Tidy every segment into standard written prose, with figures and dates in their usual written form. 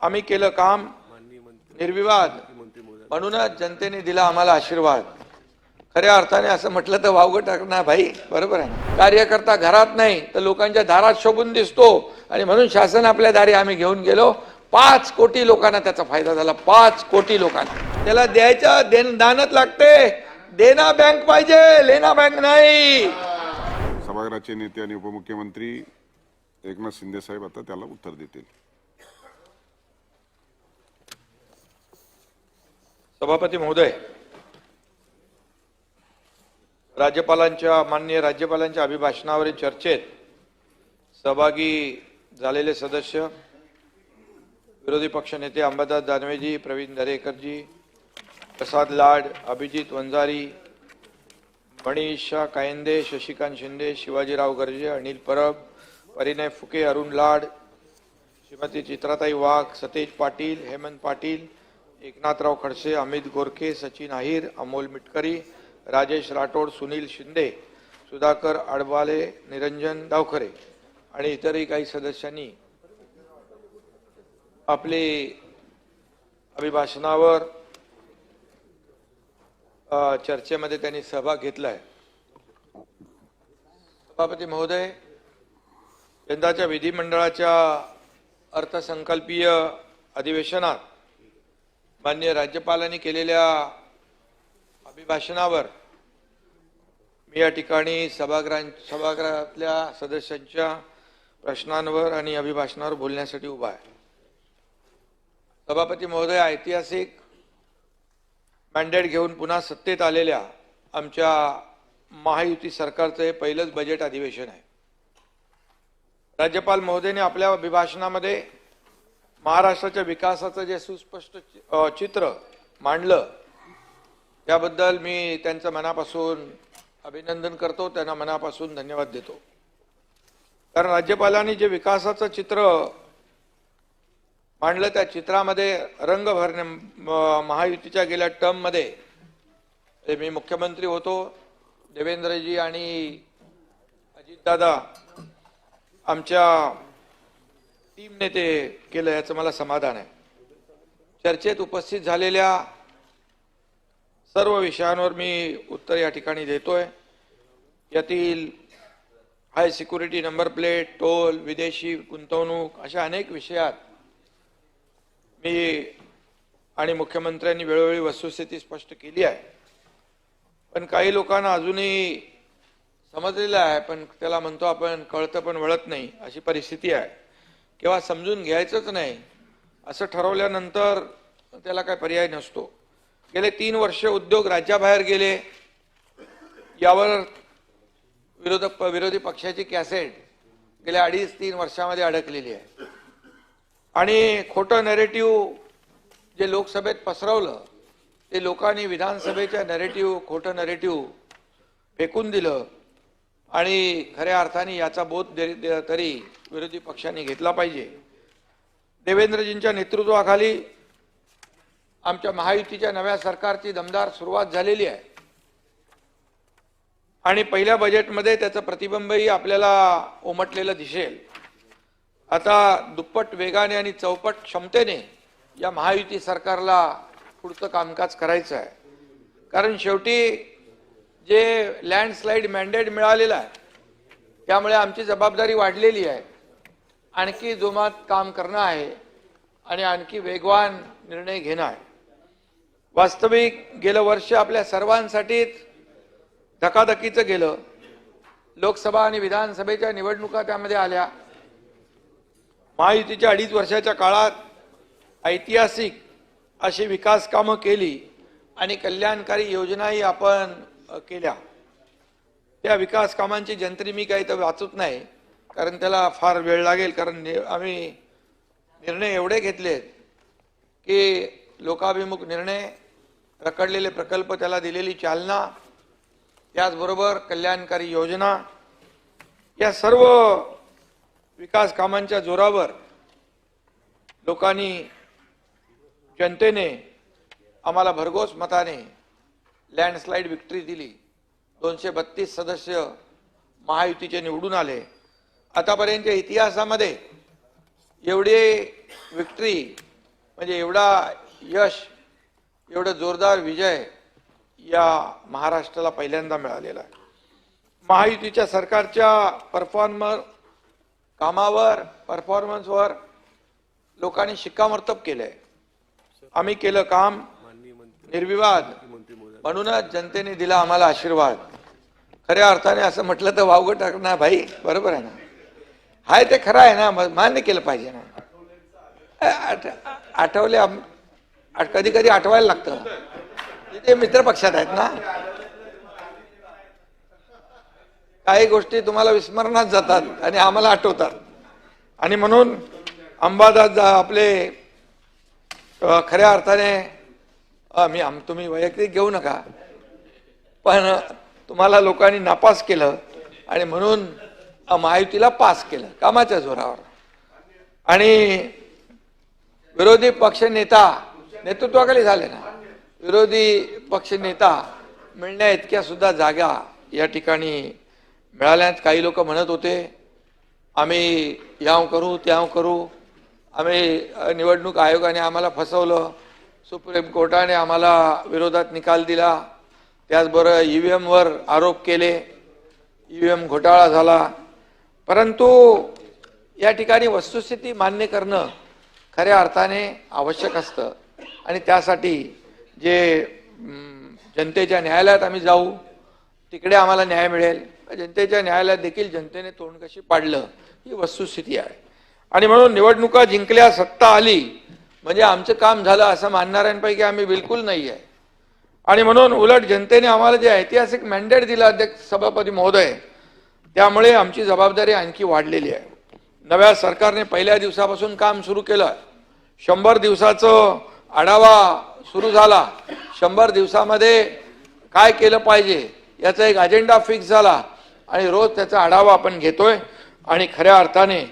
आम्ही केलं काम निर्विवाद, म्हणूनच जनतेने दिला आम्हाला आशीर्वाद। खऱ्या अर्थाने असं म्हटलं तर वावगं टाकणार भाई, बरोबर आहे। कार्यकर्ता घरात नाही तर लोकांच्या दारात शोभून दिसतो, आणि म्हणून शासन आपल्या दारी आम्ही घेऊन गेलो। 5 कोटी लोकांना त्याचा फायदा झाला, 5 कोटी लोकांना। त्याला द्यायचा दानच लागते, देना बँक पाहिजे, लेना बँक नाही। सभागृहाचे नेते आणि उपमुख्यमंत्री एकनाथ शिंदे साहेब आता त्याला उत्तर देतील। सभापती महोदय, माननीय राज्यपालांच्या अभिभाषणावरील चर्चेत सहभागी झालेले सदस्य, विरोधी पक्षनेते अंबादास दानवेजी, प्रवीण दरेकरजी, प्रसाद लाड, अभिजित वंजारी, मनीषा कायंदे, शशिकांत शिंदे, शिवाजीराव गर्जे, अनिल परब, परिणय फुके, अरुण लाड, श्रीमती चित्राताई वाघ, सतेज पाटील, हेमंत पाटील, एकनाथराव खडसे, अमित गोरखे, सचिन अहिर, अमोल मिटकरी, राजेश राठोड, सुनील शिंदे, सुधाकर आडवाले, निरंजन डावखरे आणि इतरही काही सदस्यांनी आपले अभिभाषणावर चर्चेमध्ये त्यांनी सहभाग घेतलाय। सभापती महोदय, यंदाच्या विधिमंडळाच्या अर्थसंकल्पीय अधिवेशनात माननीय राज्यपालांनी केलेल्या अभिभाषणावर मी या ठिकाणी सभागृहातल्या सदस्यांच्या प्रश्नांवर आणि अभिभाषणावर बोलण्यासाठी उभा आहे। सभापती महोदय, ऐतिहासिक मॅन्डेट घेऊन पुन्हा सत्तेत आलेल्या आमच्या महायुती सरकारचं हे पहिलंच बजेट अधिवेशन आहे। राज्यपाल महोदयने आपल्या अभिभाषणामध्ये महाराष्ट्राच्या विकासाचं जे सुस्पष्ट चित्र मांडलं त्याबद्दल मी त्यांचं मनापासून अभिनंदन करतो, त्यांना मनापासून धन्यवाद देतो। कारण राज्यपालांनी जे विकासाचं चित्र मांडलं त्या चित्रामध्ये रंग भरणे, महायुतीच्या गेल्या टर्म मध्ये मी मुख्यमंत्री होतो, देवेंद्रजी आणि अजितदादा आमच्या टीमने ते केलं, याचं मला समाधान आहे। चर्चेत उपस्थित झालेल्या सर्व विषयांवर मी उत्तर या ठिकाणी देतोय। यातील हाय सिक्युरिटी, नंबर प्लेट, टोल, विदेशी गुंतवणूक अशा अनेक विषयात मी आणि मुख्यमंत्र्यांनी वेळोवेळी वस्तुस्थिती स्पष्ट केली आहे। पण काही लोकांना अजूनही समजलेलं आहे, पण त्याला म्हणतो आपण कळतं पण वळत नाही, अशी परिस्थिती आहे। किंवा समजून घ्यायचंच नाही असं ठरवल्यानंतर त्याला काय पर्याय नसतो। गेले 3 वर्ष उद्योग राज्याबाहेर गेले, यावर विरोधी पक्षाची कॅसेट गेल्या 2.5-3 वर्षामध्ये अडकलेली आहे। आणि खोटं नॅरेटिव्ह जे लोकसभेत पसरवलं ते लोकांनी विधानसभेच्या खोटं नॅरेटिव्ह फेकून दिलं, आणि खऱ्या अर्थाने याचा बोध तरी विरोधी पक्षांनी घेतला पाहिजे। देवेंद्रजींच्या नेतृत्वाखाली आमच्या महायुतीच्या नव्या सरकारची दमदार सुरुवात झालेली आहे, आणि पहिल्या बजेटमध्ये त्याचं प्रतिबिंबही आपल्याला उमटलेलं दिसेल। आता दुप्पट वेगाने आणि चौपट क्षमतेने या महायुती सरकारला पुढचं कामकाज करायचं आहे। कारण शेवटी जे लँडस्लाइड मॅन्डेट मिळालेलं आहे त्यामुळे आमची जबाबदारी वाढलेली आहे, आणखी जोमात काम करणं आहे आणि आणखी वेगवान निर्णय घेणं आहे। वास्तविक गेलं वर्ष आपल्या सर्वांसाठीच धकाधकीचं गेलं। लोकसभा आणि विधानसभेच्या निवडणुका त्यामध्ये आल्या। महायुतीच्या 2.5 वर्षाच्या काळात ऐतिहासिक अशी विकास कामं केली आणि कल्याणकारी योजनाही आपण केल्या। त्या विकास कामांची जंत्री मी काही तर वाचत नाही, कारण त्याला फार वेळ लागेल। कारण आम्ही निर्णय एवढे घेतलेत की लोकाभिमुख निर्णय, रखडलेले प्रकल्प, त्याला दिलेली चालना, त्याचबरोबर कल्याणकारी योजना, या सर्व विकास कामांच्या जोरावर लोकांनी, जनतेने आम्हाला भरघोस मताने लँडस्लाइड विक्ट्री दिली। 232 सदस्य महायुतीचे निवडून आले। आतापर्यंतच्या इतिहासामध्ये एवढी विक्ट्री म्हणजे एवढा यश, एवढं जोरदार विजय या महाराष्ट्राला पहिल्यांदा मिळालेला आहे. महायुतीच्या सरकारच्या कामावर, परफॉर्मन्सवर लोकांनी शिक्कामोर्तब केलंय. आम्ही केलं काम निर्विवाद, म्हणूनच जनतेने दिला आम्हाला आशीर्वाद. खऱ्या अर्थाने असं म्हटलं तर वावगं टाकणार भाई, बरोबर आहे ना? हाय ते खरं आहे ना, मान्य केलं पाहिजे ना. आठवले, कधी कधी आठवायला लागतं. ते मित्र पक्षात आहेत ना, काही गोष्टी तुम्हाला विस्मरणात जातात आणि आम्हाला आठवतात. आणि म्हणून अंबादास आपले खऱ्या अर्थाने तुम्ही वैयक्तिक घेऊ नका, पण तुम्हाला लोकांनी नापास केलं आणि म्हणून महायुतीला पास केलं कामाच्या जोरावर. आणि विरोधी पक्ष नेतृत्वाखाली झाले ना, विरोधी पक्ष नेता मिळण्या इतक्या सुद्धा जागा या ठिकाणी मिळाल्यात. काही लोक म्हणत होते आम्ही याव करू त्याव करू, आम्ही निवडणूक आयोगाने आम्हाला फसवलं, सुप्रीम कोर्टाने आम्हाला विरोधात निकाल दिला, त्याचबरोबर EVM वर आरोप केले, EVM घोटाळा झाला. परंतु या ठिकाणी वस्तुस्थिती मान्य करणं खऱ्या अर्थाने आवश्यक असतं. आणि त्यासाठी जे जनतेच्या न्यायालयात आम्ही जाऊ, तिकडे आम्हाला न्याय मिळेल. जनतेच्या न्यायालयात देखील जनतेने तोंड कशी पाडलं ही वस्तुस्थिती आहे. आणि म्हणून निवडणुका जिंकल्या, सत्ता आली म्हणजे आमचं काम झालं असं मानणाऱ्यांपैकी आम्ही बिलकुल नाही आहे. आणि म्हणून उलट जनतेने आम्हाला जे ऐतिहासिक मॅन्डेट दिलं अध्यक्ष सभापती महोदय, त्यामुळे आमची जबाबदारी आणखी वाढलेली आहे. नव्या सरकारने पहिल्या दिवसापासून काम सुरू केलं. 100 दिवसाचं आढावा सुरू झाला. 100 दिवसामध्ये काय केलं पाहिजे याचा एक अजेंडा फिक्स झाला आणि रोज त्याचा आढावा आपण घेतोय. आणि खऱ्या अर्थाने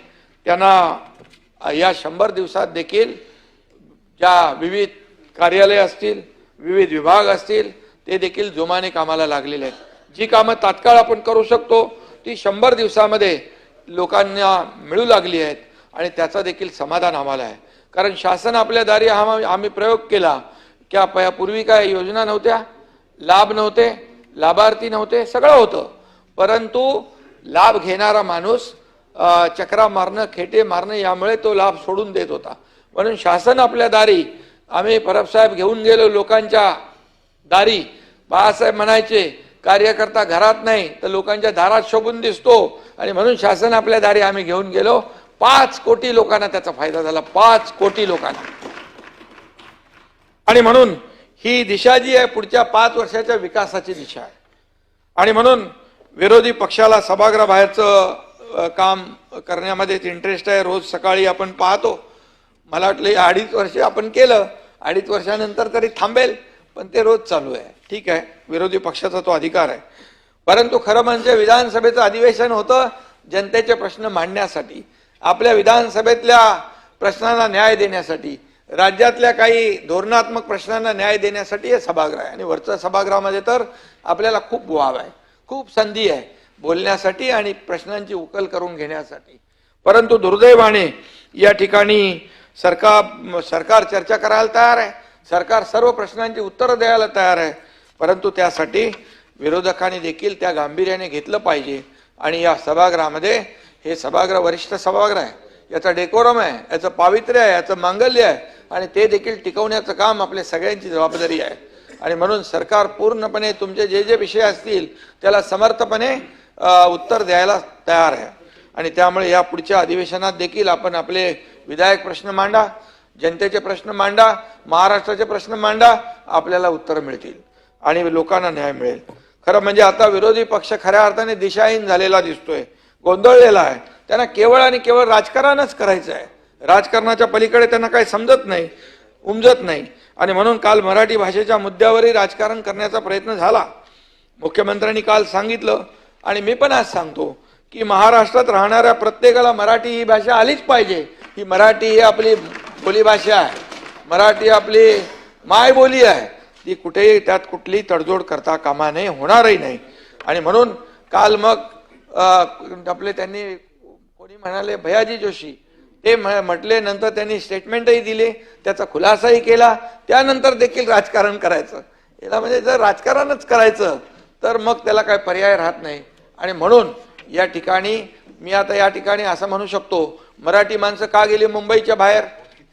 त्यांना या 100 दिवसात देखील ज्या विविध कार्यालय असतील, विविध विभाग असतील, ते देखील जोमाने कामाला लागलेले आहेत. जी कामं तात्काळ आपण करू शकतो ती 100 दिवसामध्ये लोकांना मिळू लागली आहेत आणि त्याचा देखील समाधान आम्हाला आहे. कारण शासन आपल्या दारी आम्ही प्रयोग केला की पूर्वी काय योजना नव्हत्या, लाभ नव्हते, लाभार्थी नव्हते, सगळं होतं, परंतु लाभ घेणारा माणूस चक्रा मारणं, खेटे मारणं यामुळे तो लाभ सोडून देत होता. म्हणून शासन आपल्या दारी आम्ही परबसाहेब घेऊन गेलो लोकांच्या दारी. बाळासाहेब म्हणायचे कार्यकर्ता घरात नाही तर लोकांच्या दारात शोभून दिसतो, आणि म्हणून शासन आपल्या दारी आम्ही घेऊन गेलो. 5 कोटी लोकांना त्याचा फायदा झाला, 5 कोटी लोकांना. आणि म्हणून ही दिशा जी आहे पुढच्या 5 वर्षाच्या विकासाची दिशा आहे. आणि म्हणून विरोधी पक्षाला सभागृहाबाहेरचं काम करण्यामध्ये इंटरेस्ट आहे. रोज सकाळी आपण पाहतो, मला वाटलं 2.5 वर्ष आपण केलं, 2.5 वर्षानंतर तरी थांबेल, पण ते रोज चालू आहे. ठीक आहे, विरोधी पक्षाचा तो अधिकार आहे. परंतु खरं म्हणजे विधानसभेचं अधिवेशन होतं जनतेचे प्रश्न मांडण्यासाठी, आपल्या विधानसभेतल्या प्रश्नांना न्याय देण्यासाठी, राज्यातल्या काही धोरणात्मक प्रश्नांना न्याय देण्यासाठी हे सभागृह आहे. आणि वरच्या सभागृहामध्ये तर आपल्याला खूप वाव आहे, खूप संधी आहे बोलण्यासाठी आणि प्रश्नांची उकल करून घेण्यासाठी. परंतु दुर्दैवाने या ठिकाणी सरकार चर्चा करायला तयार आहे, सरकार सर्व प्रश्नांची उत्तरं द्यायला तयार आहे, परंतु त्यासाठी विरोधकांनी देखील त्या गांभीर्याने घेतलं पाहिजे. आणि या सभागृहामध्ये हे सभागृह वरिष्ठ सभागृह आहे, याचा डेकोरम आहे, याचं पावित्र्य आहे, याचं मांगल्य आहे, आणि ते देखील टिकवण्याचं काम आपल्या सगळ्यांची जबाबदारी आहे. आणि म्हणून सरकार पूर्णपणे तुमचे जे जे विषय असतील त्याला समर्थपणे उत्तर द्यायला तयार आहे. आणि त्यामुळे या पुढच्या अधिवेशनात देखील आपण आपले विधायक प्रश्न मांडा, जनतेचे प्रश्न मांडा, महाराष्ट्राचे प्रश्न मांडा, आपल्याला उत्तर मिळतील आणि लोकांना न्याय मिळेल. खरं म्हणजे आता विरोधी पक्ष खऱ्या अर्थाने दिशाहीन झालेला दिसतोय, गोंधळलेला आहे. त्यांना केवळ आणि केवळ राजकारणच करायचं आहे, राजकारणाच्या पलीकडे त्यांना काही समजत नाही, उमजत नाही. आणि म्हणून काल मराठी भाषेच्या मुद्द्यावरही राजकारण करण्याचा प्रयत्न झाला. मुख्यमंत्र्यांनी काल सांगितलं आणि मी पण आज सांगतो की महाराष्ट्रात राहणाऱ्या प्रत्येकाला मराठी ही भाषा आलीच पाहिजे. ही मराठी ही आपली बोलीभाषा आहे, मराठी आपली मायबोली आहे, ती कुठेही त्यात कुठलीही तडजोड करता कामा नये, होणारही नाही. आणि म्हणून काल मग आपले त्यांनी कोणी म्हणाले भैयाजी जोशी, हे म्हटले. नंतर त्यांनी स्टेटमेंटही दिले, त्याचा खुलासाही केला. त्यानंतर देखील राजकारण करायचं, याला म्हणजे जर राजकारणच करायचं तर मग त्याला काय पर्याय राहत नाही. आणि म्हणून या ठिकाणी मी आता या ठिकाणी असं म्हणू शकतो, मराठी माणसं का गेली मुंबईच्या बाहेर,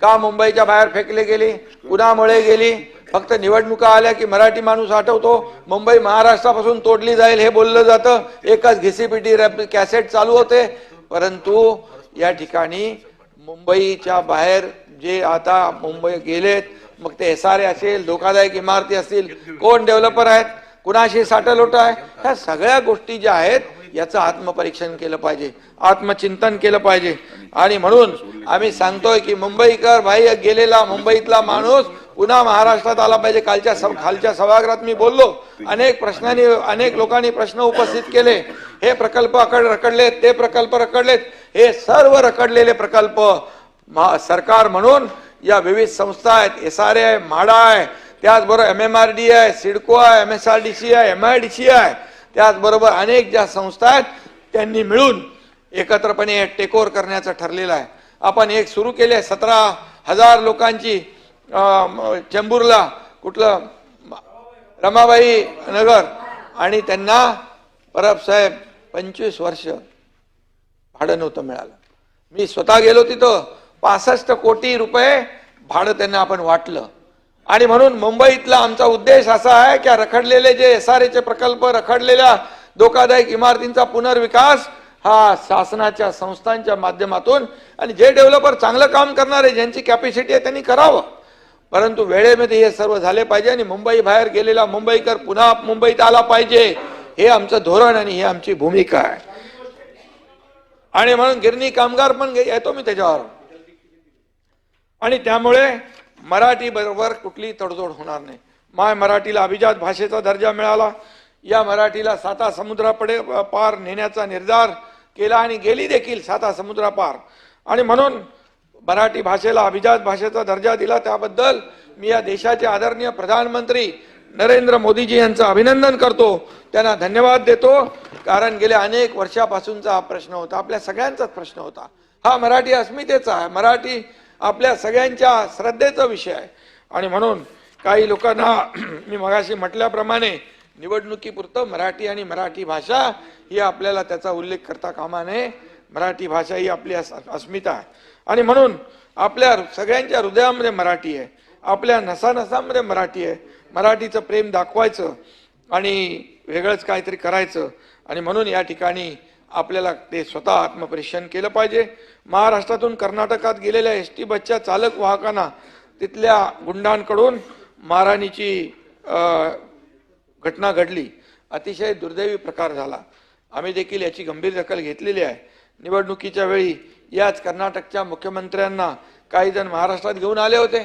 का मुंबईच्या बाहेर फेकले गेले, कुणामुळे गेली? फक्त निवडणुका आल्या की मराठी माणूस आठवतो, मुंबई महाराष्ट्रापासून तोडली जाईल हे बोललं जातं, एकच घिसीपिटी कॅसेट चालू होते. परंतु या ठिकाणी मुंबईच्या बाहेर जे आता मुंबई गेलेत, मग ते SRA असेल, धोकादायक इमारती असतील, कोण डेव्हलपर आहेत, कुणाशी साठलोट आहे, ह्या सगळ्या गोष्टी ज्या आहेत याचं आत्मपरीक्षण केलं पाहिजे, आत्मचिंतन केलं पाहिजे. आणि म्हणून आम्ही सांगतोय की मुंबईकर भाई गेलेला मुंबईतला माणूस पुन्हा महाराष्ट्रात आला पाहिजे. खालच्या सभागृहात मी बोललो, अनेक लोकांनी प्रश्न उपस्थित केले. हे प्रकल्प रखडलेत, ते प्रकल्प रखडलेत. हे सर्व रखडलेले प्रकल्प सरकार म्हणून या विविध संस्था आहेत, SRA आहे, म्हाडा आहे, त्याचबरोबर MMRD आहे, सिडको आहे, MSRDC आहे, MIDC आहे, त्याचबरोबर अनेक ज्या संस्था आहेत त्यांनी मिळून एकत्रपणे टेकओव्हर करण्याचं ठरलेलं आहे. आपण एक सुरू केले 17,000 लोकांची चेंबूरला, कुठलं रमाबाई नगर, आणि त्यांना परब साहेब 25 वर्ष भाडं नव्हतं मिळालं. मी स्वतः गेलो तिथं, 65 कोटी रुपये भाडं त्यांना आपण वाटलं. आणि म्हणून मुंबईतला आमचा उद्देश असा आहे की रखडलेले जे SRAचे प्रकल्प, रखडलेल्या धोकादायक इमारतींचा पुनर्विकास हा शासनाच्या संस्थांच्या माध्यमातून, आणि जे डेव्हलपर चांगलं काम करणारे, ज्यांची कॅपॅसिटी आहे त्यांनी करावं. परंतु वेळेमध्ये हे सर्व झाले पाहिजे आणि मुंबई बाहेर गेलेला मुंबईकर पुन्हा मुंबईत आला पाहिजे, हे आमचं धोरण आणि ही आमची भूमिका आहे. आणि म्हणून गिरणी कामगार पण येतो मी त्याच्यावर. आणि त्यामुळे मराठी बरोबर कुठली तडजोड होणार नाही. माय मराठीला अभिजात भाषेचा दर्जा मिळाला, या मराठीला 7 समुद्रापडे पार नेण्याचा निर्धार केला आणि गेली देखील 7 समुद्रापार. आणि म्हणून मराठी भाषेला अभिजात भाषेचा दर्जा दिला, त्याबद्दल मी या देशाचे आदरणीय प्रधानमंत्री नरेंद्र मोदीजी यांचं अभिनंदन करतो, त्यांना धन्यवाद देतो. कारण गेल्या अनेक वर्षापासूनचा हा प्रश्न होता, आपल्या सगळ्यांचाच प्रश्न होता. हा मराठी अस्मितेचा आहे, मराठी आपल्या सगळ्यांच्या श्रद्धेचा विषय आहे. आणि म्हणून काही लोकांना मी मगाशी म्हटल्याप्रमाणे निवडणुकीपुरतं मराठी आणि मराठी भाषा ही आपल्याला त्याचा उल्लेख करता कामा नये. मराठी भाषा ही आपली अस्मिता आहे. आणि म्हणून आपल्या सगळ्यांच्या हृदयामध्ये मराठी आहे, आपल्या नसानसामध्ये मराठी आहे. मराठीचं प्रेम दाखवायचं आणि वेगळंच काहीतरी करायचं. आणि म्हणून या ठिकाणी आपल्याला ते स्वतः आत्मपरीक्षण केलं पाहिजे. महाराष्ट्रातून कर्नाटकात गेलेल्या ST बसच्या चालक वाहकांना तिथल्या गुंडांकडून मारहाणीची घटना घडली, अतिशय दुर्दैवी प्रकार झाला. आम्ही देखील याची गंभीर दखल घेतलेली आहे. निवडणुकीच्या वेळी याच कर्नाटकच्या मुख्यमंत्र्यांना काही जण महाराष्ट्रात घेऊन आले होते,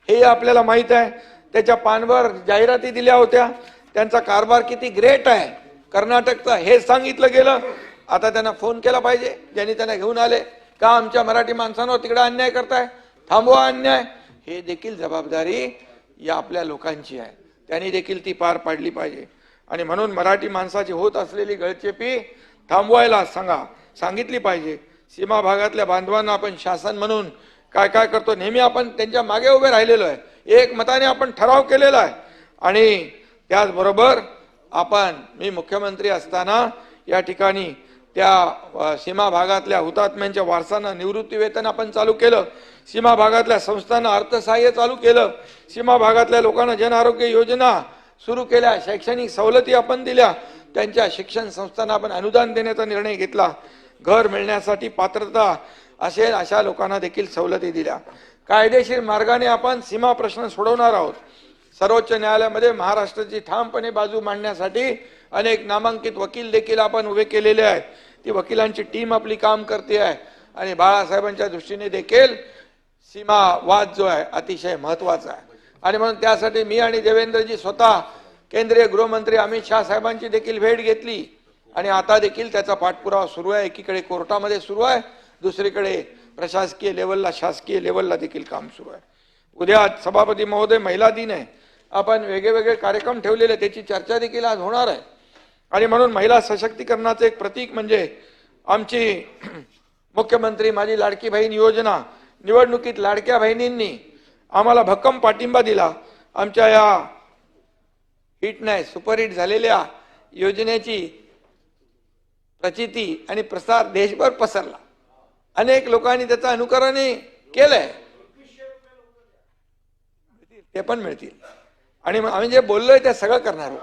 हे आपल्याला माहित आहे. त्याच्या पानवर जाहिराती दिल्या होत्या. त्यांचा कारभार किती ग्रेट आहे कर्नाटकचा हे सांगितलं गेलं. आता त्यांना फोन केला पाहिजे ज्यांनी त्यांना घेऊन आले, का आमच्या मराठी माणसांवर तिकडे अन्याय करताय, थांबवा अन्याय. हे देखील जबाबदारी या आपल्या लोकांची आहे, त्यांनी देखील ती पार पाडली पाहिजे. आणि म्हणून मराठी माणसाची होत असलेली गळचेपी थांबवायला सांगितली पाहिजे. सीमा भागातल्या बांधवांना आपण शासन म्हणून काय काय करतो, नेहमी आपण त्यांच्या मागे उभे राहिलेलो आहे. एक मताने आपण ठराव केलेला आहे. आणि त्याचबरोबर मी मुख्यमंत्री असताना या ठिकाणी त्या सीमा भागातल्या हुतात्म्यांच्या वारसांना निवृत्ती वेतन आपण चालू केलं, सीमा भागातल्या संस्थांना अर्थसहाय्य चालू केलं, सीमा भागातल्या लोकांना जन आरोग्य योजना सुरू केल्या, शैक्षणिक सवलती आपण दिल्या, त्यांच्या शिक्षण संस्थांना आपण अनुदान देण्याचा निर्णय घेतला, घर मिळण्यासाठी पात्रता असेल अशा लोकांना देखील सवलती दिल्या. कायदेशीर मार्गाने आपण सीमा प्रश्न सोडवणार आहोत. सर्वोच्च न्यायालयामध्ये महाराष्ट्राची ठामपणे बाजू मांडण्यासाठी अनेक नामांकित वकील देखील आपण उभे केलेले आहेत. ती वकिलांची टीम आपली काम करते आहे. आणि बाळासाहेबांच्या दृष्टीने देखील सीमा वाद जो आहे अतिशय महत्वाचा आहे. आणि म्हणून त्यासाठी मी आणि देवेंद्रजी स्वतः केंद्रीय गृहमंत्री अमित शाह साहेबांची देखील भेट घेतली. आणि आता देखील त्याचा पाठपुरावा सुरू आहे. एकीकडे कोर्टामध्ये सुरू आहे, दुसरीकडे प्रशासकीय लेवलला, शासकीय लेवलला देखील काम सुरू आहे. उद्या सभापती महोदय महिला दिन आहे, आपण वेगवेगळे कार्यक्रम ठेवलेले, त्याची चर्चा देखील आज होणार आहे. आणि म्हणून महिला सशक्तीकरणाचे एक प्रतीक म्हणजे आमची मुख्यमंत्री माझी लाडकी बहीण योजना निवडणुकीत लाडक्या बहिणींनी आम्हाला भक्कम पाठिंबा दिला. आमच्या या हिट नाही सुपरहिट झालेल्या योजनेची प्रचिती आणि प्रसार देशभर पसरला. अनेक लोकांनी त्याचं अनुकरण केलंय, ते पण मिळतील. आणि आम्ही जे बोललोय ते सगळं करणार आहोत.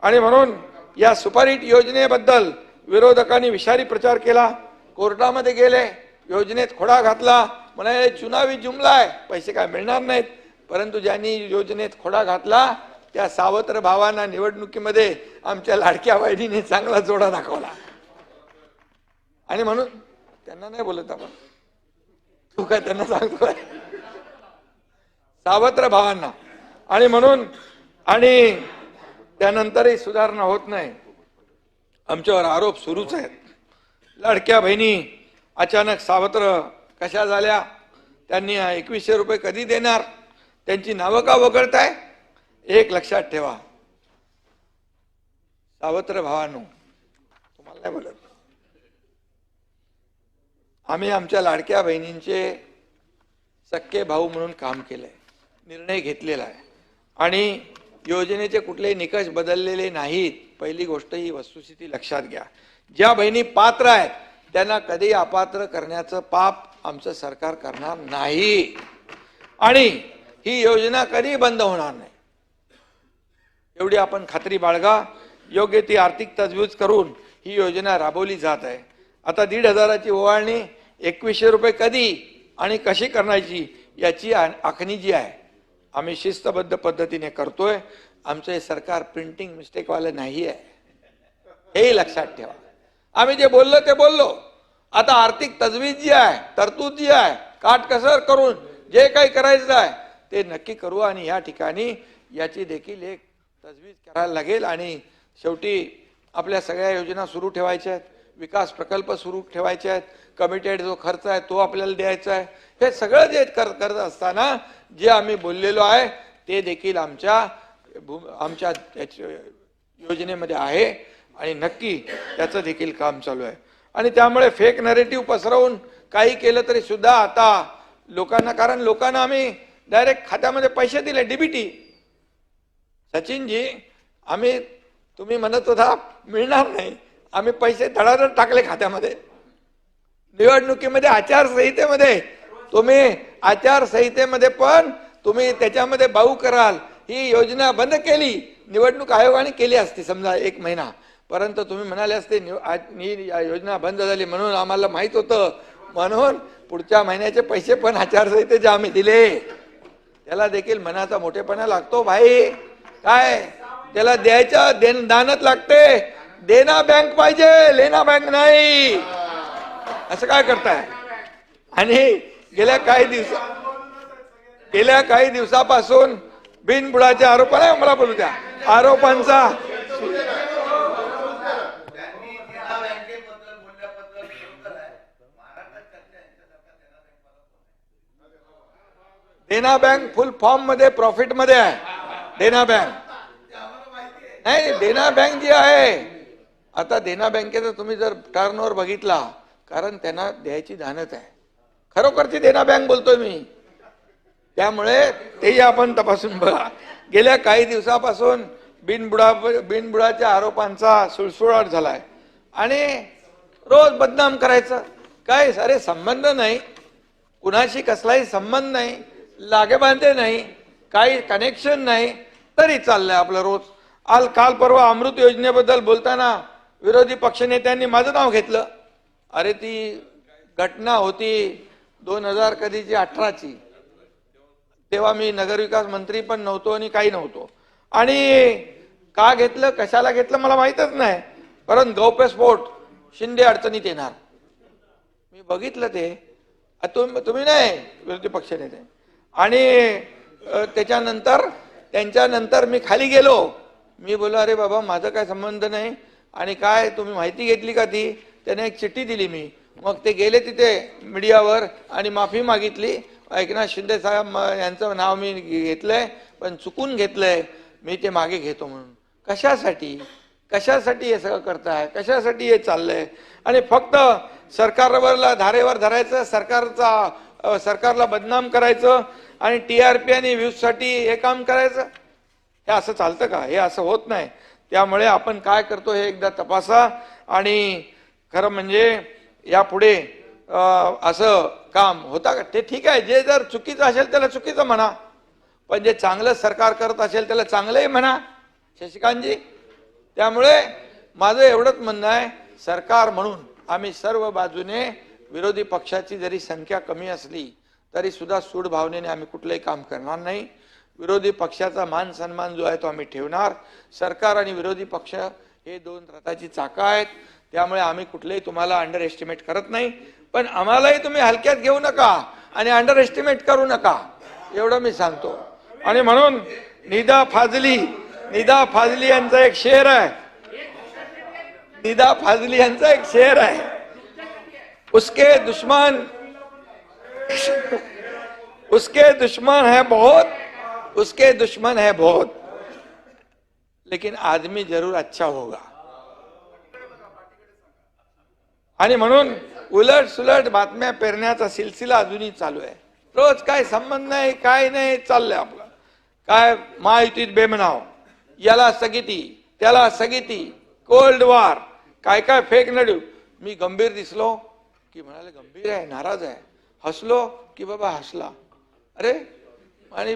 आणि म्हणून या सुपरहिट योजनेबद्दल विरोधकांनी विषारी प्रचार केला, कोर्टामध्ये गेले, योजनेत खोडा घातला, म्हणाले चुनावी जुमला आहे, पैसे काय मिळणार नाहीत. परंतु ज्यांनी योजनेत खोडा घातला त्या सावत्र भावांना निवडणुकीमध्ये आमच्या लाडक्या बहिणीने चांगला जोडा दाखवला. आणि म्हणून त्यांना नाही बोलत आपण, तू काय त्यांना सांगतोय, सावत्र भावांना. आणि म्हणून आणि त्यानंतरही सुधारणा होत नाही. आमच्यावर आरोप सुरूच आहेत. लाडक्या बहिणी अचानक सावत्र कशा झाल्या, त्यांनी 2100 रुपये कधी देणार, त्यांची नावं का वगळताय. एक लक्षात ठेवा सावत्र भावांनो, तुम्हाला नाही बोलत, आम्ही आमच्या लाडक्या बहिणींचे सख्खे भाऊ म्हणून काम केलंय, निर्णय घेतलेला आहे. आणि योजनेचे कुठलेही निकष बदललेले नाहीत. पहिली गोष्ट ही वस्तुस्थिती लक्षात घ्या. ज्या बहिणी पात्र आहेत त्यांना कधी अपात्र करण्याचं पाप आमचं सरकार करणार नाही. आणि ही योजना कधी बंद होणार नाही एवढी आपण खात्री बाळगा. योग्य ती आर्थिक तजवीज करून ही योजना राबवली जात आहे. आता 1,500ची ओवाळणी 2100 रुपये कधी आणि कशी करण्याची याची आखणी जी आहे आम्ही शिस्तबद्ध पद्धतीने करतोय. आमचं हे सरकार प्रिंटिंग मिस्टेकवालं नाही आहे, हे लक्षात ठेवा. आम्ही जे बोललो ते बोललो. आता आर्थिक तजवीज जी आहे, तरतूद जी आहे, काटकसर करून जे काही करायचं आहे ते नक्की करू. आणि या ठिकाणी याची देखील एक तजवीज करायला लागेल. आणि शेवटी आपल्या सगळ्या योजना सुरू ठेवायच्या आहेत, विकास प्रकल्प सुरू ठेवायचे आहेत, कमिटेड जो खर्च आहे तो आपल्याला द्यायचा आहे. हे सगळं जे करत असताना जे आम्ही बोललेलो आहे ते देखील आमच्या योजनेमध्ये आहे आणि नक्की त्याचं देखील काम चालू आहे. आणि त्यामुळे फेक नरेटिव्ह पसरवून काही केलं तरी सुद्धा आता लोकांना, कारण लोकांना आम्ही डायरेक्ट खात्यामध्ये पैसे दिले, डीबीटी. सचिनजी, आम्ही तुम्ही म्हणत होता मिळणार नाही, आम्ही पैसे धडाधड टाकले खात्यामध्ये. निवडणुकीमध्ये आचारसंहितेमध्ये पण तुम्ही त्याच्यामध्ये बाऊ कराल. ही योजना बंद केली, निवडणूक आयोगाने केली असती समजा 1 महिना, परंतु तुम्ही म्हणाले असते ही योजना बंद झाली म्हणून आम्हाला माहित होतं, म्हणून पुढच्या महिन्याचे पैसे पण आचारसंहितेचे आम्ही दिले. त्याला देखील मनाचा मोठेपणा लागतो भाई. काय त्याला द्यायच्या दानत लागते. देना बँक पाहिजे, लेना बँक नाही. असं काय करताय. आणि गेल्या काही दिवसापासून बिनबुडाच्या आरोपाला मला बोलू द्या, आरोपांचा देना बँक फुल फॉर्म मध्ये प्रॉफिट मध्ये आहे. देना बँक नाही, देना बँक जी आहे आता देना बँकेचा तुम्ही जर टर्नओव्हर बघितला, कारण त्यांना द्यायची धानत आहे, खरोखरची देना बँक बोलतोय मी. त्यामुळे तेही आपण तपासून बघा. गेल्या काही दिवसापासून बिनबुडाच्या आरोपांचा सुळसुळाट झालाय आणि रोज बदनाम करायचं. काय सारे संबंध नाही, कुणाशी कसलाही संबंध नाही, लागेबांधे नाही, काही कनेक्शन नाही, तरी चाललंय आपलं रोज. काल परवा अमृत योजनेबद्दल बोलताना विरोधी पक्षनेत्यांनी माझं नाव घेतलं. अरे ती घटना होती 2000 कधीची 18ची, तेव्हा मी नगरविकास मंत्री पण नव्हतो आणि काही नव्हतो. आणि का घेतलं, कशाला घेतलं मला माहितच नाही, परंतु गौप्यस्फोट, शिंदे अडचणीत येणार, मी बघितलं ते. तुम्ही नाही विरोधी पक्षनेते. आणि त्यांच्यानंतर मी खाली गेलो. मी बोललो अरे बाबा माझा काय संबंध नाही. आणि काय तुम्ही माहिती घेतली का ती, त्याने एक चिठ्ठी दिली मी. मग ते गेले तिथे मीडियावर आणि माफी मागितली. एकनाथ शिंदे साहेब यांचं नाव मी घेतलंय पण चुकून घेतलंय, मी ते मागे घेतो म्हणून. कशासाठी, कशासाठी हे सगळं करताय, कशासाठी हे चाललंय? आणि फक्त सरकारवरला धारेवर धरायचं, सरकारला बदनाम करायचं आणि TRP आणि व्ह्यूज साठी हे काम करायचं, हे असं चालतं का? हे असं होत नाही. त्यामुळे आपण काय करतो हे एकदा तपासा. आणि खरं म्हणजे यापुढे असं काम होता का ते ठीक आहे, जे जर चुकीचं असेल त्याला चुकीचं म्हणा, पण जे चांगलं सरकार करत असेल त्याला चांगलंही म्हणा शशिकांतजी. त्यामुळे माझं एवढंच म्हणणं आहे, सरकार म्हणून आम्ही सर्व बाजूने विरोधी पक्षाची जरी संख्या कमी असली तरी सुद्धा सूड भावनेने आम्ही कुठलंही काम करणार नाही. विरोधी पक्षाचा मान सन्मान जो आहे तो आम्ही ठेवणार. सरकार आणि विरोधी पक्ष हे दोन रथाची चाकं आहेत, त्यामुळे आम्ही कुठलेही तुम्हाला अंडर एस्टिमेट करत नाही, पण आम्हालाही तुम्ही हलक्यात घेऊ नका आणि अंडर एस्टिमेट करू नका, एवढं मी सांगतो. आणि म्हणून निदा फाजली यांचा एक शेर आहे, निदा फाजली यांचा एक शेर आहे, उसके दुश्मन है बहुत, लेकिन आदमी जरूर अच्छा होगा. आणि म्हणून उलट सुलट बातम्या पेरण्याचा सिलसिला अजूनही चालू आहे. रोज काय संबंध नाही, काय नाही, चाललंय आपलं. काय महायुतीत बेमनाव, याला स्थगिती, त्याला स्थगिती, कोल्ड वॉर, काय काय फेक नडू. मी गंभीर दिसलो की म्हणाले गंभीर आहे, नाराज आहे, हसलो की बाबा हसला. अरे आणि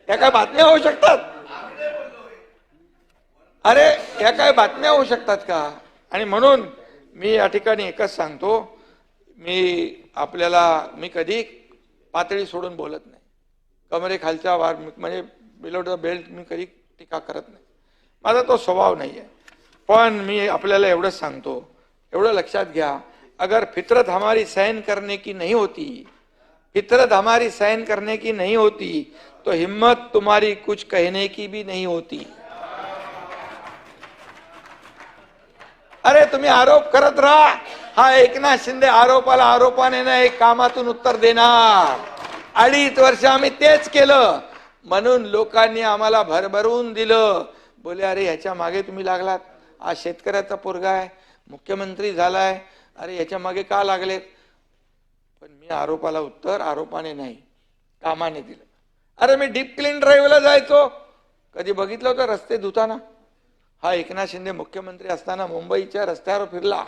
या काय बातम्या होऊ शकतात? अरे या काय बातम्या होऊ शकतात का? आणि म्हणून मी या ठिकाणी एकच सांगतो, मी कधी पातळी सोडून बोलत नाही. कमरेखालच्या वार म्हणजे बिलो द बेल्ट मी कधी टीका करत नाही, माझा तो स्वभाव नाही आहे. पण मी आपल्याला एवढंच सांगतो, एवढं लक्षात घ्या, अगर फितरत हमारी सहन करने की नहीं होती, तो हिम्मत तुम्हारी कुछ कहने की भी नहीं होती. अरे तुम्ही आरोप करत राहा, हा एकनाथ शिंदे आरोपाने नाही कामातून उत्तर देणार. 2.5 वर्ष आम्ही तेच केलं, म्हणून लोकांनी आम्हाला भरभरून दिलं. बोले अरे ह्याच्या मागे तुम्ही लागलात, आज शेतकऱ्याचा पोरगा आहे, मुख्यमंत्री झालाय, अरे ह्याच्या मागे का लागलेत? पण मी आरोपाला उत्तर आरोपाने नाही, कामाने दिलं. अरे मी डीप क्लीन ड्राईव्हला जायचो, कधी बघितलं होतं रस्ते धुताना? हा एकनाथ शिंदे मुख्यमंत्री असताना मुंबईच्या रस्त्यावर फिरला,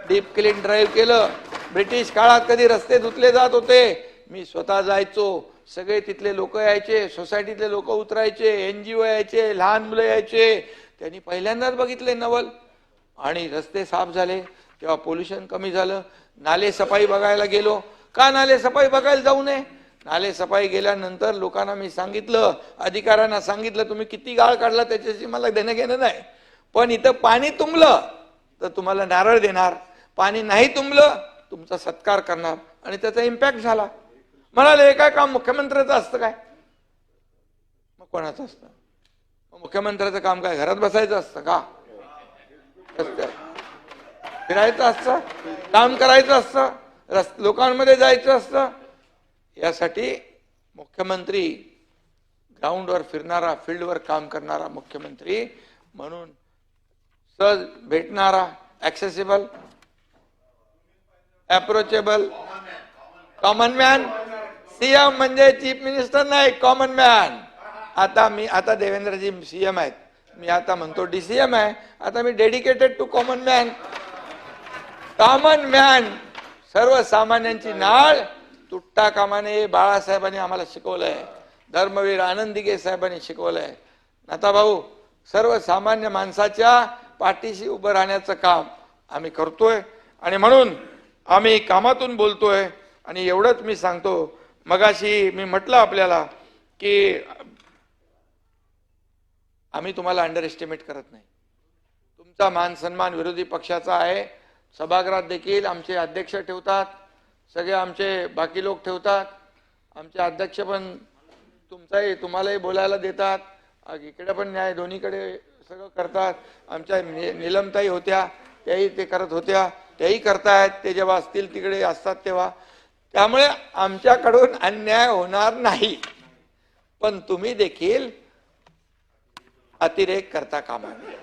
डीप क्लीन ड्राईव्ह केलं. ब्रिटिश काळात कधी रस्ते धुतले जात होते? मी स्वतः जायचो, सगळे तिथले लोक यायचे, सोसायटीतले लोक उतरायचे, NGO यायचे, लहान मुलं यायचे, त्यांनी पहिल्यांदाच बघितले नवल. आणि रस्ते साफ झाले तेव्हा पोल्युशन कमी झालं. नाले सफाई बघायला गेलो, का नाले सफाई बघायला जाऊ नये? नाले सफाई गेल्यानंतर लोकांना मी सांगितलं, अधिकाऱ्यांना सांगितलं, तुम्ही किती गाळ काढला त्याच्याशी मला देणं घेणं नाही, पण इथं पाणी तुंबलं तर तुम्हाला नारळ देणार, पाणी नाही तुंबलं तुमचा सत्कार करणार. आणि त्याचा इम्पॅक्ट झाला. म्हणाले हे काय काम मुख्यमंत्र्याचं असतं काय? मग कोणाचं असतं? मुख्यमंत्र्याचं काम काय घरात बसायचं असतं का? फिरायचं असतं, काम करायचं असतं, लोकांमध्ये जायचं असतं. यासाठी मुख्यमंत्री ग्राउंडवर फिरणारा, फील्डवर काम करणारा मुख्यमंत्री म्हणून सहज भेटणारा, accessible, approachable, common man. CM म्हणजे चीफ मिनिस्टर नाही, कॉमन मॅन. आता देवेंद्रजी सीएम आहेत, मी आता म्हणतो DCM आहे, आता मी dedicated to common man. Common man, सर्वसामान्यांची नाळ तुटता कामाने बाळासाहेबांनी आम्हाला शिकवलंय, धर्मवीर आनंदीगे साहेबांनी शिकवलंय. नाता भाऊ, सर्वसामान्य माणसाच्या पाठीशी उभं राहण्याचं काम आम्ही करतोय आणि म्हणून आम्ही कामातून बोलतोय. आणि एवढंच मी सांगतो, मगाशी मी म्हटलं आपल्याला की आम्ही तुम्हाला अंडर एस्टिमेट करत नाही. तुमचा मान सन्मान विरोधी पक्षाचा आहे. सभागृहात देखील आमचे अध्यक्ष ठेवतात, सगळे आमचे बाकी लोक ठेवतात. आमचे अध्यक्ष पण तुम्हालाही बोलायला देतात, इकडे पण न्याय दोन्हीकडे सगळं करतात. आमच्या निलमताई होत्या, त्याही ते करत होत्या, त्याही करतायत, ते जेव्हा असतील तिकडे असतात तेव्हा. त्यामुळे आमच्याकडून अन्याय होणार नाही. पण तुम्ही देखील अतिरेक करता कामा नये.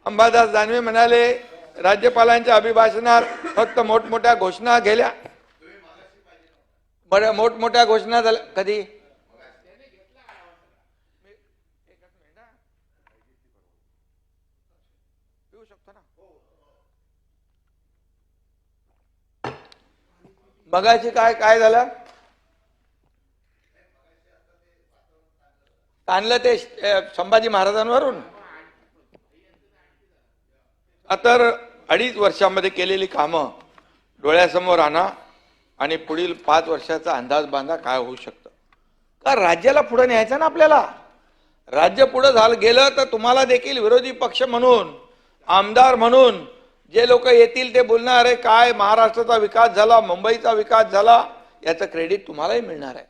अंबादास दानवे म्हणाले राज्यपालांच्या अभिभाषणात फक्त मोठमोठ्या घोषणा गेल्या. बरं, मोठमोठ्या घोषणा झाल्या कधी? मगाशी काय झालं? आणलं ते संभाजी महाराजांवरून. आता 2.5 वर्षामध्ये केलेली कामं डोळ्यासमोर आणा आणि पुढील 5 वर्षाचा अंदाज बांधा काय होऊ शकतं. का राज्याला पुढे न्यायचं ना आपल्याला. राज्य पुढे गेलं तर तुम्हाला देखील विरोधी पक्ष म्हणून, आमदार म्हणून जे लोक येतील ते बोलणार आहे काय महाराष्ट्राचा विकास झाला, मुंबईचा विकास झाला, याचं क्रेडिट तुम्हालाही मिळणार आहे.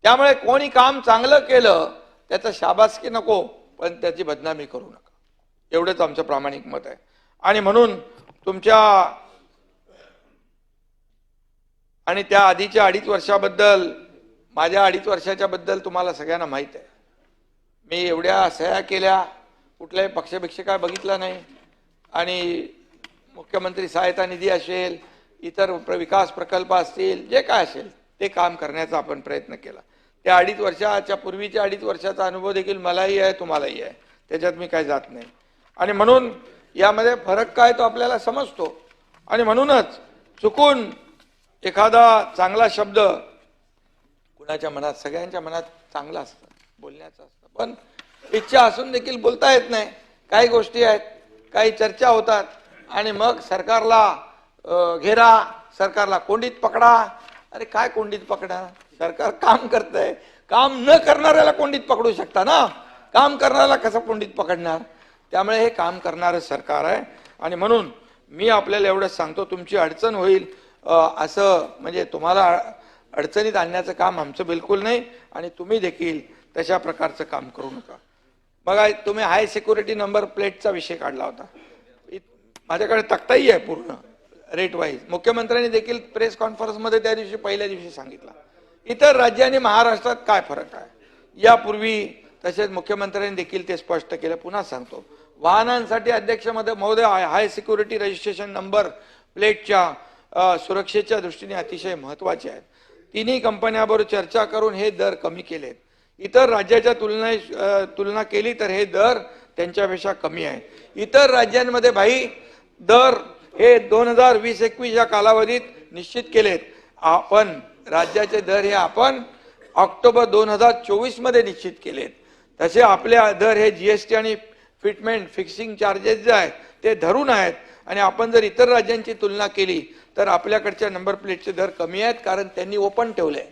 त्यामुळे कोणी काम चांगलं केलं त्याचं शाबासकी नको, पण त्याची बदनामी करू नका, एवढंच आमचं प्रामाणिक मत आहे. आणि म्हणून तुमच्या आणि त्या आधीच्या 2.5 वर्षाबद्दल, माझ्या 2.5 वर्षाच्या बद्दल तुम्हाला सगळ्यांना माहित आहे. मी एवढ्या सह्या केल्या, कुठल्याही पक्षपेक्ष काय बघितला नाही. आणि मुख्यमंत्री सहायता निधी असेल, इतर विकास प्रकल्प असतील, जे काय असेल ते काम करण्याचा आपण प्रयत्न केला. त्या 2.5 वर्षाच्या पूर्वीच्या 2.5 वर्षाचा अनुभव देखील मलाही आहे, तुम्हालाही आहे, त्याच्यात मी काय जात नाही. आणि म्हणून यामध्ये फरक काय तो आपल्याला समजतो. आणि म्हणूनच चुकून एखादा चांगला शब्द कुणाच्या मनात, सगळ्यांच्या मनात चांगला असतं, बोलण्याचं असतं, पण इच्छा असून देखील बोलता येत नाही. काही गोष्टी आहेत, काही चर्चा होतात आणि मग सरकारला घेरा, सरकारला कोंडीत पकडा. अरे काय कोंडीत पकडा? सरकार काम करतंय, काम न करणाऱ्याला कोंडीत पकडू शकता ना, काम करणाऱ्याला कसं कोंडीत पकडणार? त्यामुळे हे काम करणारं सरकार आहे. आणि म्हणून मी आपल्याला एवढंच सांगतो, तुमची अडचण होईल असं म्हणजे तुम्हाला अडचणीत आणण्याचं काम आमचं बिलकुल नाही. आणि तुम्ही देखील तशा प्रकारचं काम करू नका. बघा, तुम्ही हाय सिक्युरिटी नंबर प्लेटचा विषय काढला होता. माझ्याकडे तक्ताही आहे पूर्ण रेट वाईज. मुख्यमंत्र्यांनी देखील प्रेस कॉन्फरन्समध्ये त्या दिवशी पहिल्या दिवशी सांगितलं. इतर राज्य आणि महाराष्ट्रात काय फरक आहे यापूर्वी, तसेच मुख्यमंत्र्यांनी देखील ते स्पष्ट केलं. पुन्हा सांगतो, वाहनांसाठी अध्यक्ष महोदय हाय सिक्युरिटी रजिस्ट्रेशन नंबर प्लेटच्या सुरक्षेच्या दृष्टीने अतिशय महत्वाचे आहेत. तिन्ही कंपन्यांबरोबर चर्चा करून हे दर कमी केलेत. इतर राज्याच्या तुलना केली तर हे दर त्यांच्यापेक्षा कमी आहे. इतर राज्यांमध्ये भाई दर हे 2020-21 या कालावधीत निश्चित केलेत. आपण राज्याचे दर हे आपण ऑक्टोबर 2024 मध्ये निश्चित केलेत. तसे आपले दर हे जीएसटी आणि फिटमेंट फिक्सिंग चार्जेस जे आहेत ते धरून आहेत. आणि आपण जर इतर राज्यांची तुलना केली तर आपल्याकडच्या नंबर प्लेटचे दर कमी आहेत, कारण त्यांनी ओपन ठेवले.